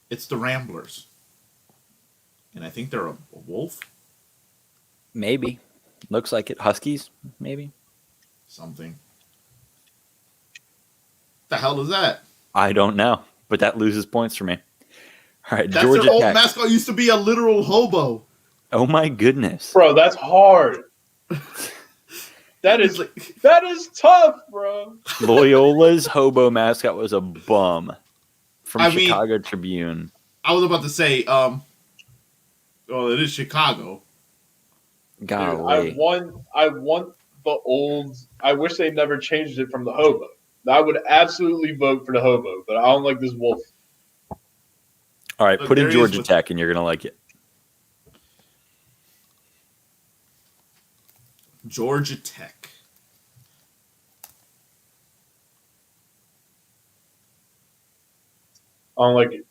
It's the Ramblers. And I think they're a wolf? Maybe. Looks like it. Huskies, maybe. Something. The hell is that? I don't know, but that loses points for me. All right, That's Georgia their old Tech. mascot used to be a literal hobo. Oh my goodness. Bro, that's hard. That is tough, bro. Loyola's hobo mascot was a bum from I mean- Chicago Tribune. I was about to say, well, it is Chicago. Dude, Golly. I want the old. I wish they never changed it from the hobo. I would absolutely vote for the hobo, but I don't like this wolf. All right, Look, put in there he is Georgia with- Tech and you're going to like it. Georgia Tech. I don't like it.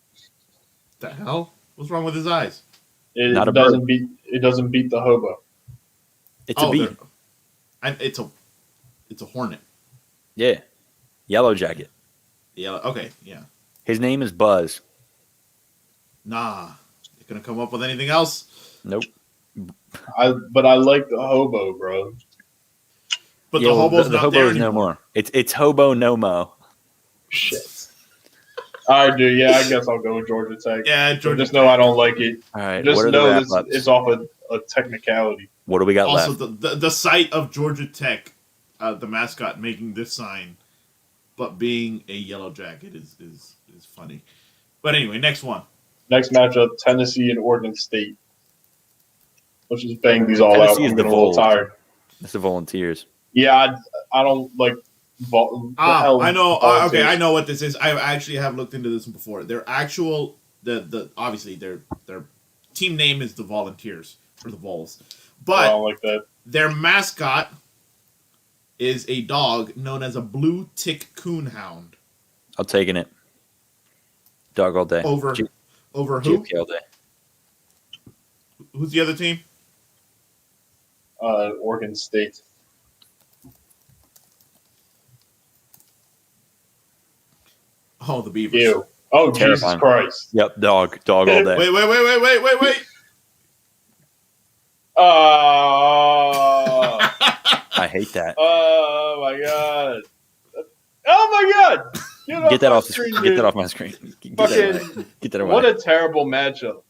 The hell? What's wrong with his eyes? It Not a doesn't beat. It doesn't beat the hobo. It's a bee. It's a hornet. Yeah. Yellow Jacket. Yeah. Okay. Yeah. His name is Buzz. Nah. You gonna come up with anything else? Nope. But I like the hobo, bro. But Yeah, the well, hobo's the not hobo there is no anymore. more. It's hobo no mo. Shit. All right, dude. Yeah, I guess I'll go with Georgia Tech. Yeah, So Georgia. just know I don't like it. All right. Just what are the know wrap this, ups? it's off a technicality. What do we got Also, left? the site of Georgia Tech, the mascot making this sign, but being a yellow jacket is funny. But anyway, next one. Next matchup: Tennessee and Oregon State. Let's just bang these all Tennessee out. is I'm the getting a little Vols. tired. It's the Volunteers. Yeah, I don't like. I know. Okay, volunteers. I know what this is. I actually have looked into this before. Their actual obviously their team name is the Volunteers or the Vols, I but don't like that. their mascot is a dog known as a blue tick coonhound. I'm taking it. Dog all day. Over who? GFK all day. Who's the other team? Oregon State. Oh, the Beavers. Ew. Oh, Jesus Terrifying. Christ. Yep, dog all day. Wait. I hate that. Oh my god. Oh my god. Get that my off the screen, Get dude. that off my screen. Get that away. What a terrible matchup.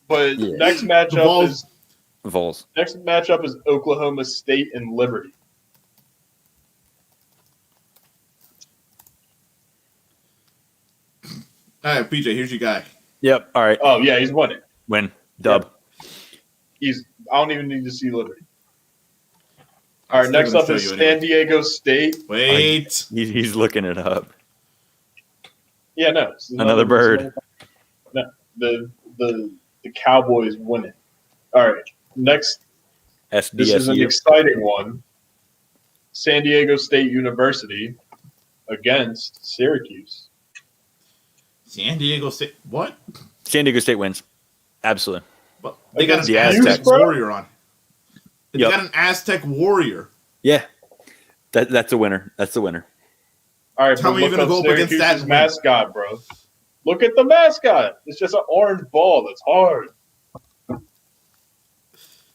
But Yeah. next The matchup Vols- is Oklahoma State and Liberty. All right, PJ, here's your guy. Yep. All right. Oh yeah, he's won it. Win. Dub. I don't even need to see Liberty. All right, I'm next still up gonna is show you San anyway. Diego State. Wait. He's looking it up. Yeah, no. it's Another bird. No, the Cowboys win it. All right, next. This is an SDSU. exciting one. San Diego State University against Syracuse. San Diego State. What? San Diego State wins. Absolutely. But they got an The Aztec Aztecs, bro. warrior on. They Yep. got an Aztec warrior. Yeah. That's a winner. That's the winner. All right, Tell but me you're look gonna up go up against that Syracuse's and win. mascot, bro. Look at the mascot. It's just an orange ball. That's hard.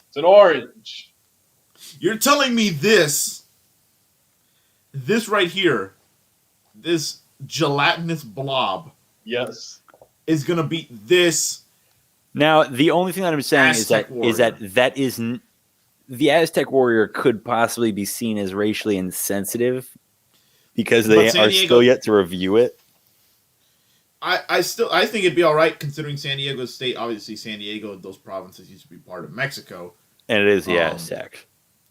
It's an orange. You're telling me this right here, this gelatinous blob Yes. is gonna beat this. Now, the only thing that I'm saying Aztec the Aztec warrior could possibly be seen as racially insensitive because But they San are Diego- still yet to review it. I think it'd be all right considering San Diego State. Obviously, San Diego, those provinces used to be part of Mexico, And it is the Um, Aztecs.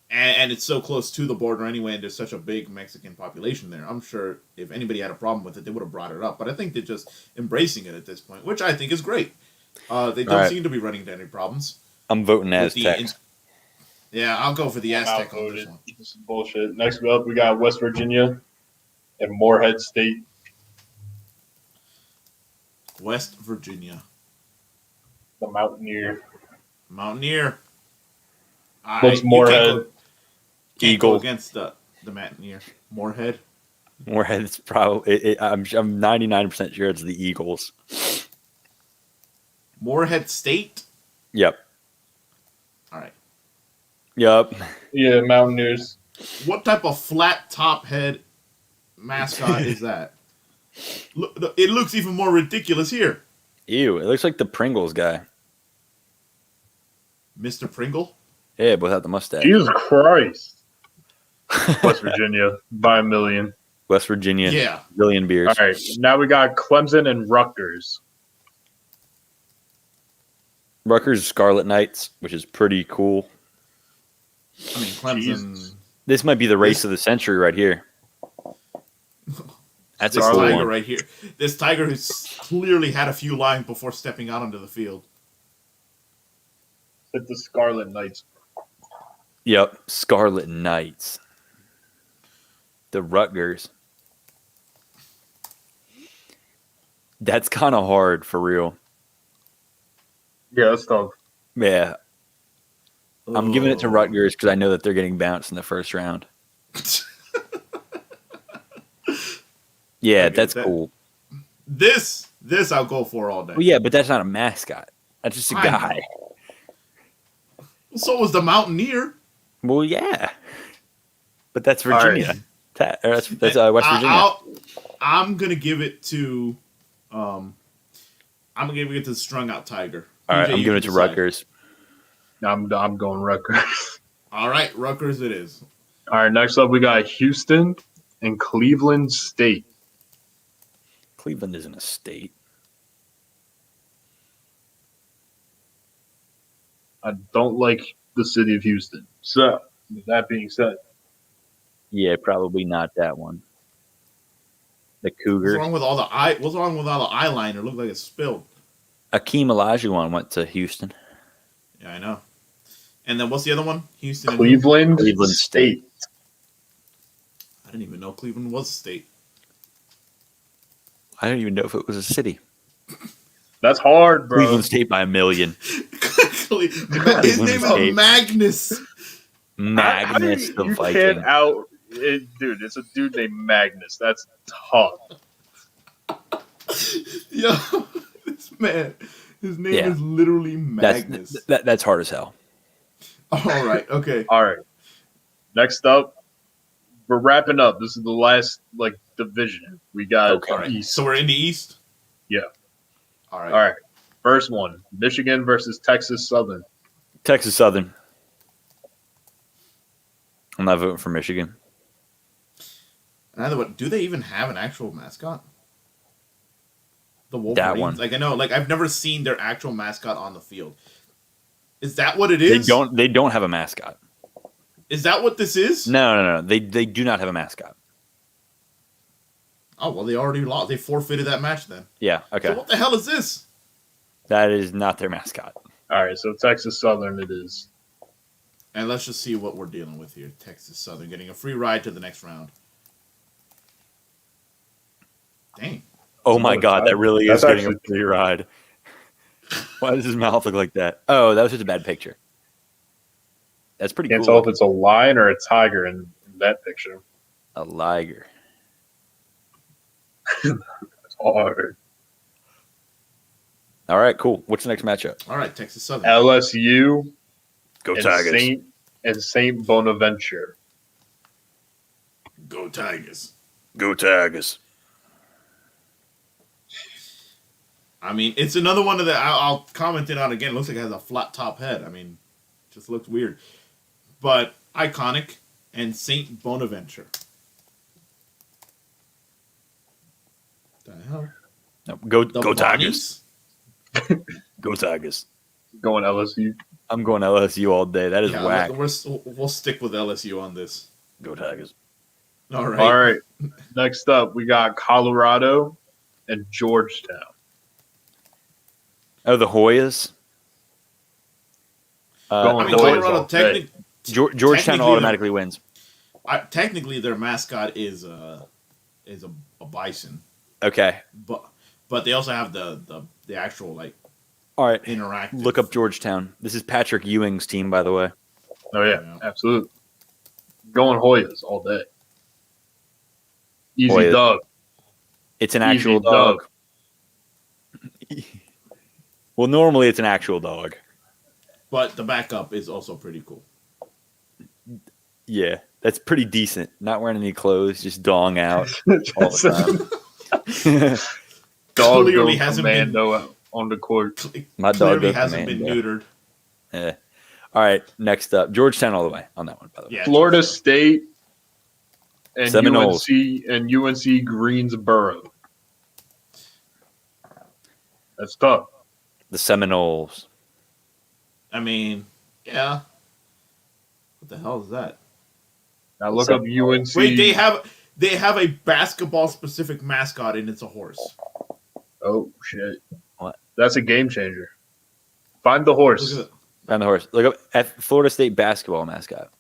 and it's so close to the border anyway. And there's such a big Mexican population there. I'm sure if anybody had a problem with it, they would have brought it up. But I think they're just embracing it at this point, which I think is great. They don't right. seem to be running into any problems. I'm voting with the Aztecs. Yeah, I'll go for the I'm Aztec on this outvoted. one. This is bullshit. Next up, we got West Virginia and Morehead State. West Virginia. The Mountaineer. Mountaineer. Looks Morehead. Can't Eagle. go against the Mountaineer. Morehead. Morehead is probably. I'm 99% sure it's the Eagles. Morehead State. Yep. All right. Yep. Yeah, Mountaineers. What type of flat top head mascot is that? Look, it looks even more ridiculous here. Ew. It looks like the Pringles guy. Mr. Pringle. Yeah, but without the mustache. Jesus Christ. West Virginia by a million. West Virginia. Yeah. Billion beers. All right, now we got Clemson and Rutgers. Rutgers Scarlet Knights, which is pretty cool. I mean, Clemson. Jesus. This might be the race of the century right here. That's a This cool tiger one. right here. This tiger who's clearly had a few lines before stepping out onto the field. Hit the Scarlet Knights. Yep, Scarlet Knights. The Rutgers. That's kind of hard for real. Yeah, that's tough. Yeah, I'm giving it to Oh. Rutgers because I know that they're getting bounced in the first round. Yeah, Okay, that's that- cool. This I'll go for all day. Well, yeah, but that's not a mascot. That's just a I guy. So was the Mountaineer. Well, yeah, but that's All right. Virginia. That's West Virginia. I'm gonna give it to, I'm gonna give it to the strung out tiger. All right, PJ, I'm you giving it can to decide. Rutgers. I'm going Rutgers. All right, Rutgers it is. All right, next up we got Houston and Cleveland State. Cleveland isn't a state. I don't like the city of Houston. So, with that being said, Yeah, probably not that one. The What's Cougars. wrong with all the eye? What's wrong with all the eyeliner? Look like it's spilled. Akeem Olajuwon went to Houston. Yeah, I know. And then what's the other one? Houston and who? Cleveland, Cleveland State. I didn't even know Cleveland was a state. I don't even know if it was a city. That's hard, bro. Cleveland State by 1 million. His name State. is Magnus. Magnus the you Viking. can't out, dude. It's a dude named Magnus. That's tough. Yo, this man, his name Yeah. is literally Magnus. That's hard as hell. All right, okay. All right. Next up, we're wrapping up. This is the last division. We got Okay. All right. East. So we're in the East? Yeah. All right. All right. First one, Michigan versus Texas Southern. Texas Southern. I'm not voting for Michigan. Another one. Do they even have an actual mascot? The Wolverines. That one. Like I know, like I've never seen their actual mascot on the field. Is that what it is? They don't have a mascot. Is that what this is? No. They do not have a mascot. Oh well, they already lost. They forfeited that match then. Yeah, okay. So what the hell is this? That is not their mascot. All right, so Texas Southern it is. And let's just see what we're dealing with here. Texas Southern getting a free ride to the next round. Dang. Oh my god, that really is That's getting a free ride. Why does his mouth look like that? Oh, that was just a bad picture. That's pretty Can't cool. tell if it's a lion or a tiger in that picture. A liger. It's hard. All right, cool. What's the next matchup? All right, Texas Southern. LSU Go and Saint Bonaventure. Go Tigers. Go Tigers. I mean, it's another one of the. I'll comment it on again. It looks like it has a flat top head. I mean, just looks weird, but iconic. And Saint Bonaventure. The hell? No, go The Tigers. Bonnies? Go Tigers. Going LSU. I'm going LSU all day. That is Yeah, whack. we'll stick with LSU on this. Go Tigers. All right. All right. Next up, we got Colorado and Georgetown. Oh, the Hoyas. Going I mean, Hoyas Colorado all day. Georgetown technically automatically wins. Technically, their mascot is a bison, Okay. but they also have the actual like All right. interactive. Look up Georgetown. This is Patrick Ewing's team, by the way. Oh, yeah, Yeah. absolutely. Going Hoyas all day. Easy Hoyas. dub. It's an Easy actual dub. dog. Well, normally it's an actual dog. But the backup is also pretty cool. Yeah, that's pretty decent. Not wearing any clothes, just dong out all the time. Dog Clearly goes hasn't been- commando out on the court. My dog Clearly goes hasn't been commando. neutered. Yeah. All right, next up, Georgetown all the way on that one. By the way, Yeah, Florida Georgetown. State and Seminoles. UNC Greensboro. That's tough. the Seminoles. I mean, yeah. What the hell is that? Now look up UNC. Wait, they have a basketball specific mascot and it's a horse. Oh shit! What? That's a game changer. Find the horse. Look at it. Find the horse. Look up at Florida State basketball mascot.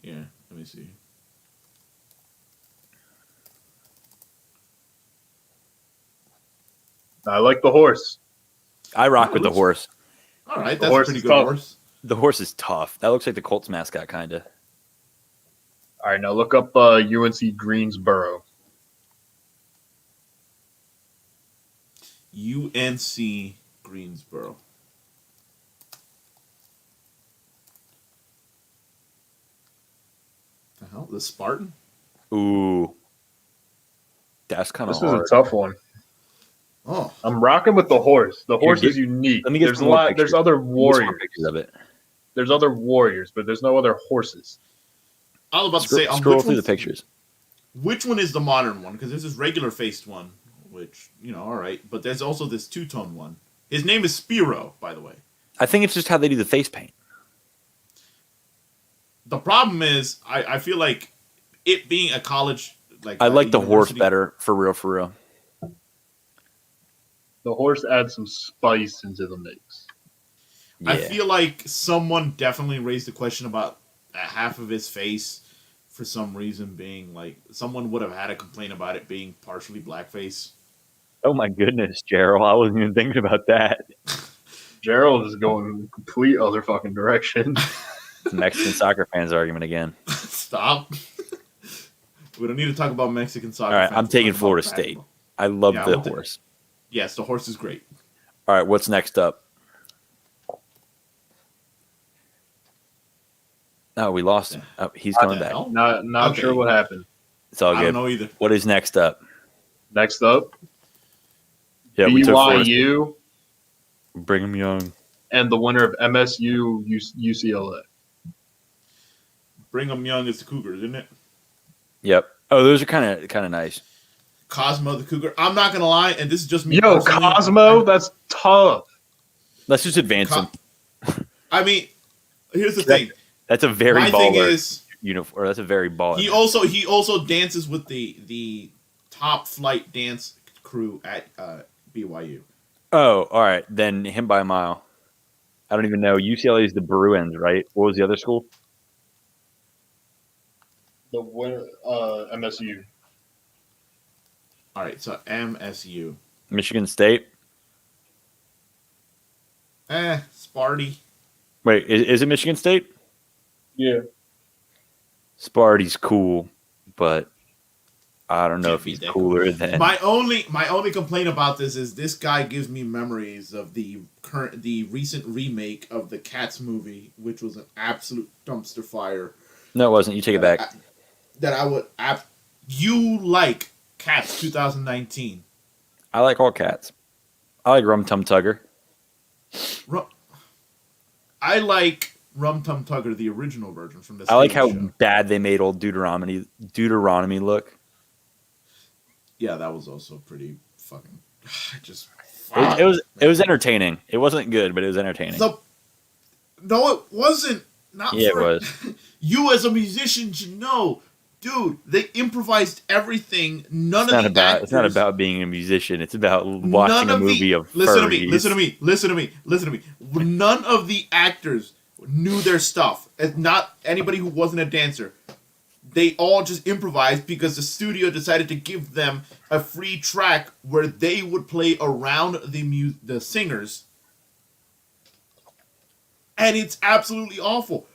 Yeah, let me see. I like the horse. I rock with the horse. All right, The that's a horse pretty is good tough. horse. The horse is tough. That looks like the Colts mascot, kind of. All right, now look up UNC Greensboro. UNC Greensboro. The hell? The Spartan? Ooh, that's kind of This is hard. a tough one. Oh, I'm rocking with the horse. The horse get- is unique. let me get There's a some more lot. pictures. There's other Get some warriors. pictures of it. There's other warriors, but there's no other horses. I was about to say, Scroll through the pictures. Which one is the modern one? Because there's this regular faced one, which, all right. But there's also this two-tone one. His name is Spiro, by the way. I think it's just how they do the face paint. The problem is, I feel like it being a college, I like the horse university- better, for real, for real. The horse adds some spice into the mix. Yeah. I feel like someone definitely raised the question about half of his face for some reason being like someone would have had a complaint about it being partially blackface. Oh my goodness, Gerald! I wasn't even thinking about that. Gerald is going complete other fucking direction. It's a Mexican soccer fans argument again. Stop. We don't need to talk about Mexican soccer. All right, fans. I'm taking We'll talk Florida about State. basketball. I love Yeah, the we'll take- horse. Yes, the horse is great. All right, what's next up? Oh, we lost him. Oh, he's What coming the back. hell? Not Okay. sure what happened. It's all I good. don't know either. What is next up? Next up, Yeah, we took Florida State. BYU Brigham Young. and the winner of MSU UCLA. Brigham Young is the Cougars, isn't it? Yep. Oh, those are kind of nice. Cosmo the Cougar. I'm not gonna lie, and this is just me. Yo, personally. Cosmo, that's tough. Let's just advance Co- him. I mean, here's the thing. That's a very My thing baller is, uniform. Or that's a very baller. he also dances with the top flight dance crew at BYU. Oh, all right. Then him by a mile. I don't even know. UCLA is the Bruins, right? What was the other school? The winner, MSU. All right, so MSU. Michigan State. Sparty. Wait, is it Michigan State? Yeah. Sparty's cool, but I don't know Can't if be he's that cooler than. My only complaint about this guy gives me memories of the recent remake of the Cats movie, which was an absolute dumpster fire. No, it wasn't. You take it back. You like Cats 2019? I like all cats. I like Rum Tum Tugger. I like Rum Tum Tugger, the original version from the. I like how show. bad they made old Deuteronomy look. Yeah, that was also pretty fucking. It was entertaining. It wasn't good, but it was entertaining. No, it wasn't. Not Yeah, for, it was. You as a musician should know, dude. They improvised everything. It's not about being a musician. It's about watching a movie of furries. Listen to me. None of the actors knew their stuff. It's not anybody who wasn't a dancer. They all just improvised because the studio decided to give them a free track where they would play around the singers. And it's absolutely awful.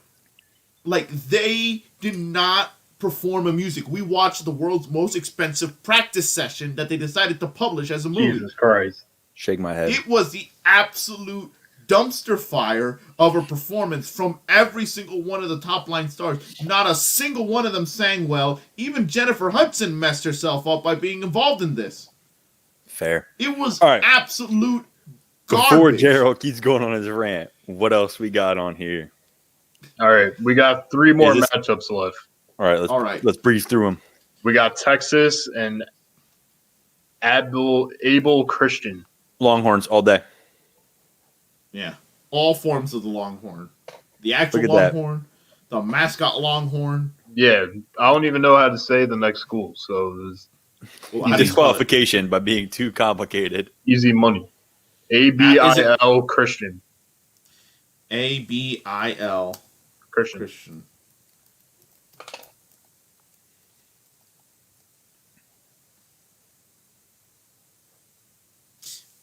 Like, they did not perform a music. We watched the world's most expensive practice session that they decided to publish as a movie. Jesus Christ. Shake my head. It was the absolute dumpster fire of a performance from every single one of the top line stars. Not a single one of them sang well. Even Jennifer Hudson messed herself up by being involved in this. Fair. It was All right. absolute garbage. Before Gerald keeps going on his rant, what else we got on here? All right, we got 3 more Is this- matchups left. All right, let's breeze through them. We got Texas and Abel Christian. Longhorns all day. Yeah. All forms of the Longhorn. The actual Look at that. Longhorn, the mascot Longhorn. Yeah, I don't even know how to say the next school, so it's Well, how do you spell it? Disqualification by being too complicated. easy money. ABIL Christian. ABIL Christian. Christian.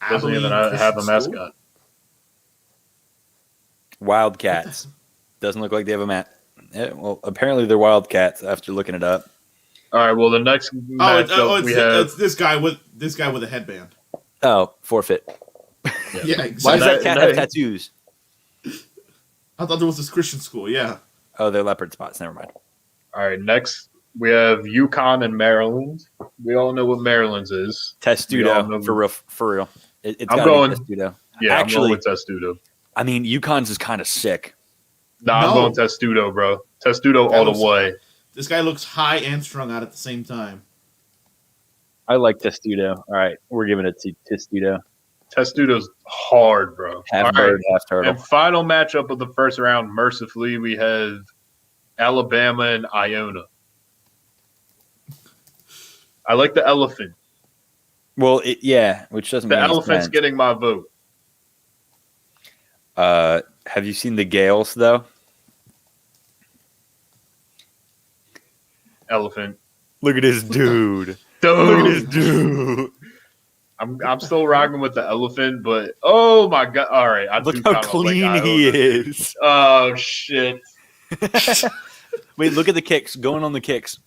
Doesn't even Abilene have a Christian School? mascot. Wildcats. Doesn't look like they have a mat. Yeah, well, apparently they're Wildcats after looking it up. All right, well, the next matchup we have. It's this guy with a headband. Oh, forfeit. Yeah, Why exactly. does that cat have tattoos? I thought there was this Christian school. Yeah. Oh, they're leopard spots. Never mind. All right, next we have UConn and Maryland. We all know what Maryland's is. We all Testudo, know- for real. It's I'm gotta be going- Testudo. Yeah, Actually- I'm going with Testudo. I mean, UConn's is kind of sick. Nah, No. I'm going Testudo, bro. Testudo That all the looks- way. This guy looks high and strung out at the same time. I like Testudo. All right, we're giving it to Testudo. Testudo's hard, bro. Half All bird, right. half turtle. And final matchup of the first round, mercifully, we have Alabama and Iona. I like the elephant. Well, which doesn't The make any elephant's sense. getting my vote. Have you seen the Gales though? Elephant. Look at this dude. Dude. Look at this dude. I'm still rocking with the elephant, but oh my god! All right, I Look do how kinda clean like he Iona. is. Oh shit! Wait, look at the kicks. Going on the kicks.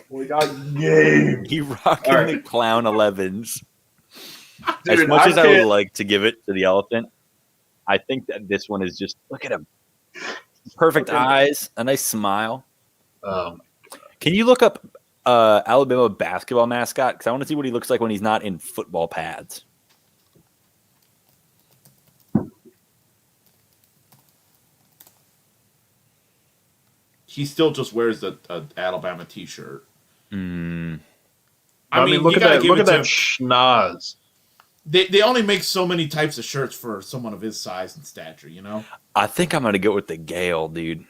We got game, He rocking All right. the clown 11s. dude. As much as I would can't- like to give it to the elephant, I think that this one is just look at him. Perfect Okay. eyes, a nice smile. Um, Can you look up Alabama basketball mascot? Because I want to see what he looks like when he's not in football pads. He still just wears a Alabama T-shirt. Mm. I mean, look you at gotta that! give Look it at to that him. schnoz. They only make so many types of shirts for someone of his size and stature, you know? I think I'm gonna go with the Gale, dude.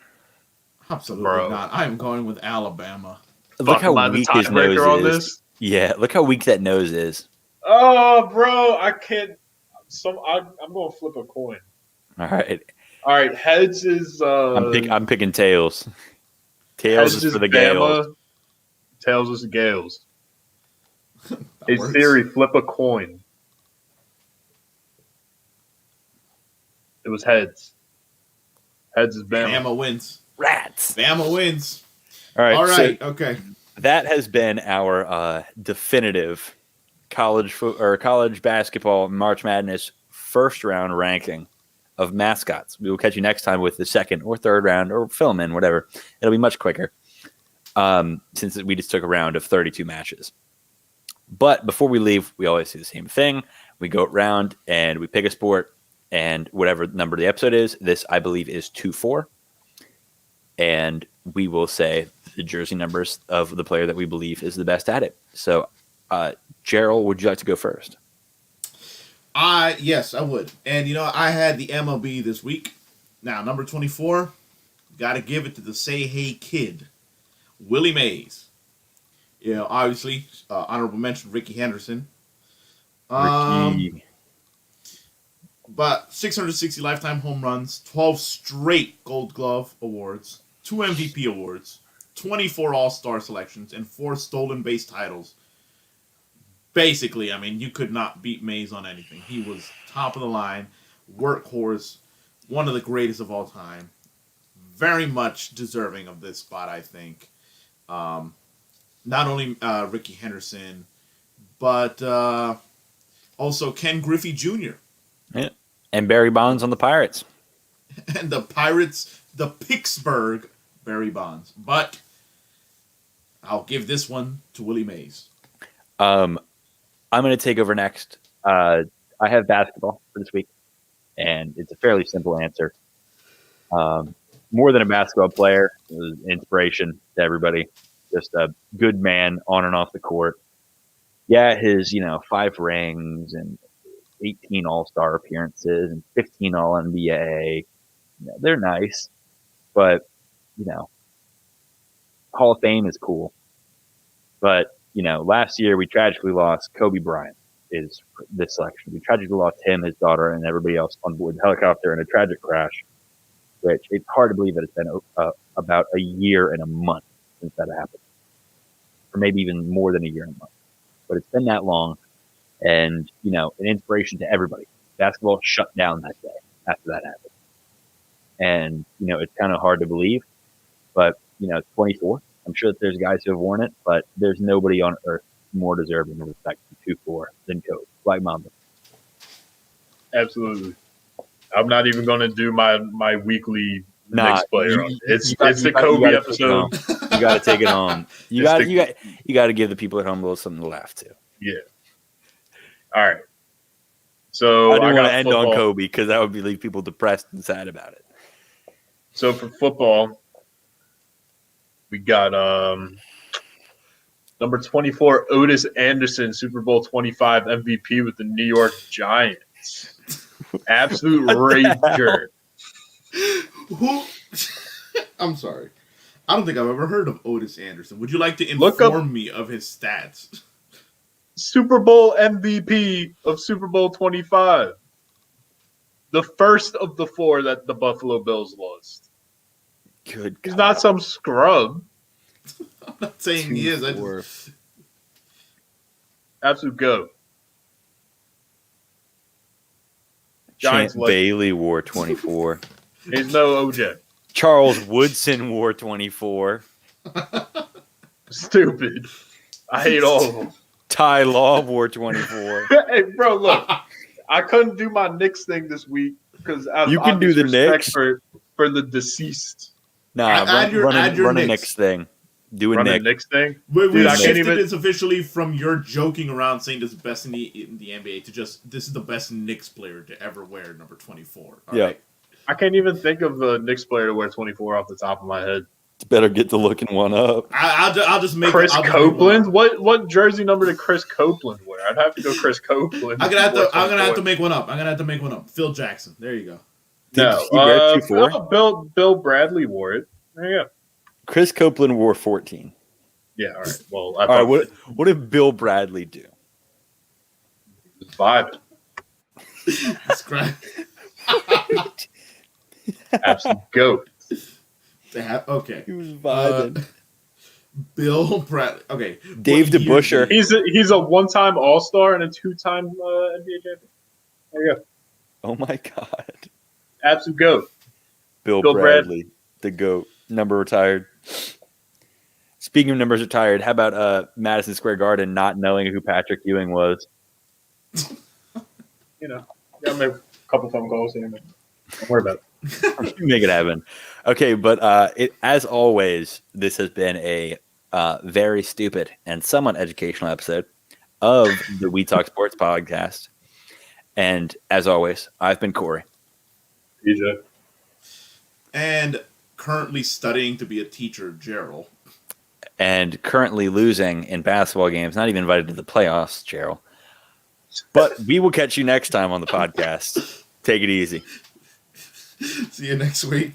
Absolutely Bro. not. I am going with Alabama. Look how Am I the weak his tiebreaker nose on is. this? Yeah, look how weak that nose is. Oh, bro, I can't. I'm going to flip a coin. All right, All right, heads is. I'm picking tails. Tails heads is for the Bama, Gales. tails is Gales. That Hey works. Siri, flip a coin. It was heads. Heads is Bama. Bama wins. Rats. Bama wins. All right, All right. so Okay. that has been our definitive college basketball March Madness first round ranking of mascots. We will catch you next time with the second or third round or fill 'em in, whatever. It'll be much quicker since we just took a round of 32 matches. But before we leave, we always do the same thing. We go around and we pick a sport, and whatever number the episode is, this I believe is 2-4. And we will say the jersey numbers of the player that we believe is the best at it. So, Gerald, would you like to go first? Yes, I would. And I had the MLB this week. Now, number 24, got to give it to the Say Hey Kid, Willie Mays. Obviously, honorable mention Ricky Henderson. Ricky. But 660 lifetime home runs, 12 straight Gold Glove awards, 2 MVP awards, 24 All-Star selections, and 4 stolen base titles. Basically, I mean, you could not beat Mays on anything. He was top of the line, workhorse, one of the greatest of all time. Very much deserving of this spot, I think. Not only Ricky Henderson, but also Ken Griffey Jr. Yeah. And Barry Bonds on the Pirates. And the Pirates, the Pittsburgh Barry Bonds. But I'll give this one to Willie Mays. I'm going to take over next. I have basketball for this week, and it's a fairly simple answer. More than a basketball player, it was an inspiration to everybody. Just a good man on and off the court. Yeah, his 5 rings and 18 All-Star appearances and 15 All-NBA. They're nice, but Hall of Fame is cool. But last year we tragically lost Kobe Bryant. Is this selection? We tragically lost him, his daughter, and everybody else on board the helicopter in a tragic crash. Which it's hard to believe that it's been about a year and a month since that happened, or maybe even more than a year and a month. But it's been that long, and an inspiration to everybody. Basketball shut down that day after that happened, and it's kind of hard to believe, but 24. I'm sure that there's guys who have worn it, but there's nobody on earth more deserving of respect to 2-4 than Kobe, like Mamba. Absolutely. I'm not even going to do my weekly Nah, next player. It's the you Kobe gotta episode. You got to take it home. You It's got to give the people at home a little something to laugh to. Yeah. All right. So I didn't want got to end football. on Kobe because that would leave people depressed and sad about it. So for football, we got Number 24, Otis Anderson, Super Bowl 25 MVP with the New York Giants. Absolute rager. Who? I'm sorry. I don't think I've ever heard of Otis Anderson. Would you like to Look up- inform me of his stats? Super Bowl MVP of Super Bowl 25. The first of the 4 that the Buffalo Bills lost. Good He's God. not some scrub. I'm not saying he is. I 2-4. just, Absolute go. Champ Giants like Bailey wore 24. he's no OJ. Charles Woodson wore 24. Stupid. I hate all of them. Ty Law wore 24. Hey, bro, look. I couldn't do my Knicks thing this week because You can do the Knicks. for the deceased. Nah, Add your run a Knicks. Knicks thing. Do a Run the Knicks. Knicks thing. we Dude, I can't shifted even- this officially from your joking around saying this is the best in the NBA to just this is the best Knicks player to ever wear number 24. All Yeah. right? I can't even think of a Knicks player to wear 24 off the top of my head. Better get to looking one up. I'll just make Chris I'll just make one Copeland? up. What jersey number did Chris Copeland wear? I'd have to go Chris Copeland. I'm gonna have to 24. make one up. I'm gonna have to make one up. Phil Jackson. There you go. No, Did he wear 24? Bill Bradley wore it. There you go. Chris Chris Copeland wore 14. Yeah, all right. Well, All right, what did Bill Bradley do? Vibe. That's great. Absolute goat. Okay. He was vibing. Bill Bradley. Okay. Dave What year DeBuscher. did He's a one-time All-Star and a two-time NBA champion. There you go. Oh my God. Absolute goat. Bill Bill Bradley, the GOAT. Number retired. Speaking of numbers retired, how about Madison Square Garden not knowing who Patrick Ewing was? You know, got to make a couple phone calls here. Don't worry about it. Make it happen. Okay, but as always, this has been a very stupid and somewhat educational episode of the We Talk Sports podcast. And as always, I've been Corey. DJ. And currently studying to be a teacher, Gerald. And currently losing in basketball games, not even invited to the playoffs, Gerald. But we will catch you next time on the podcast. Take it easy. See you next week.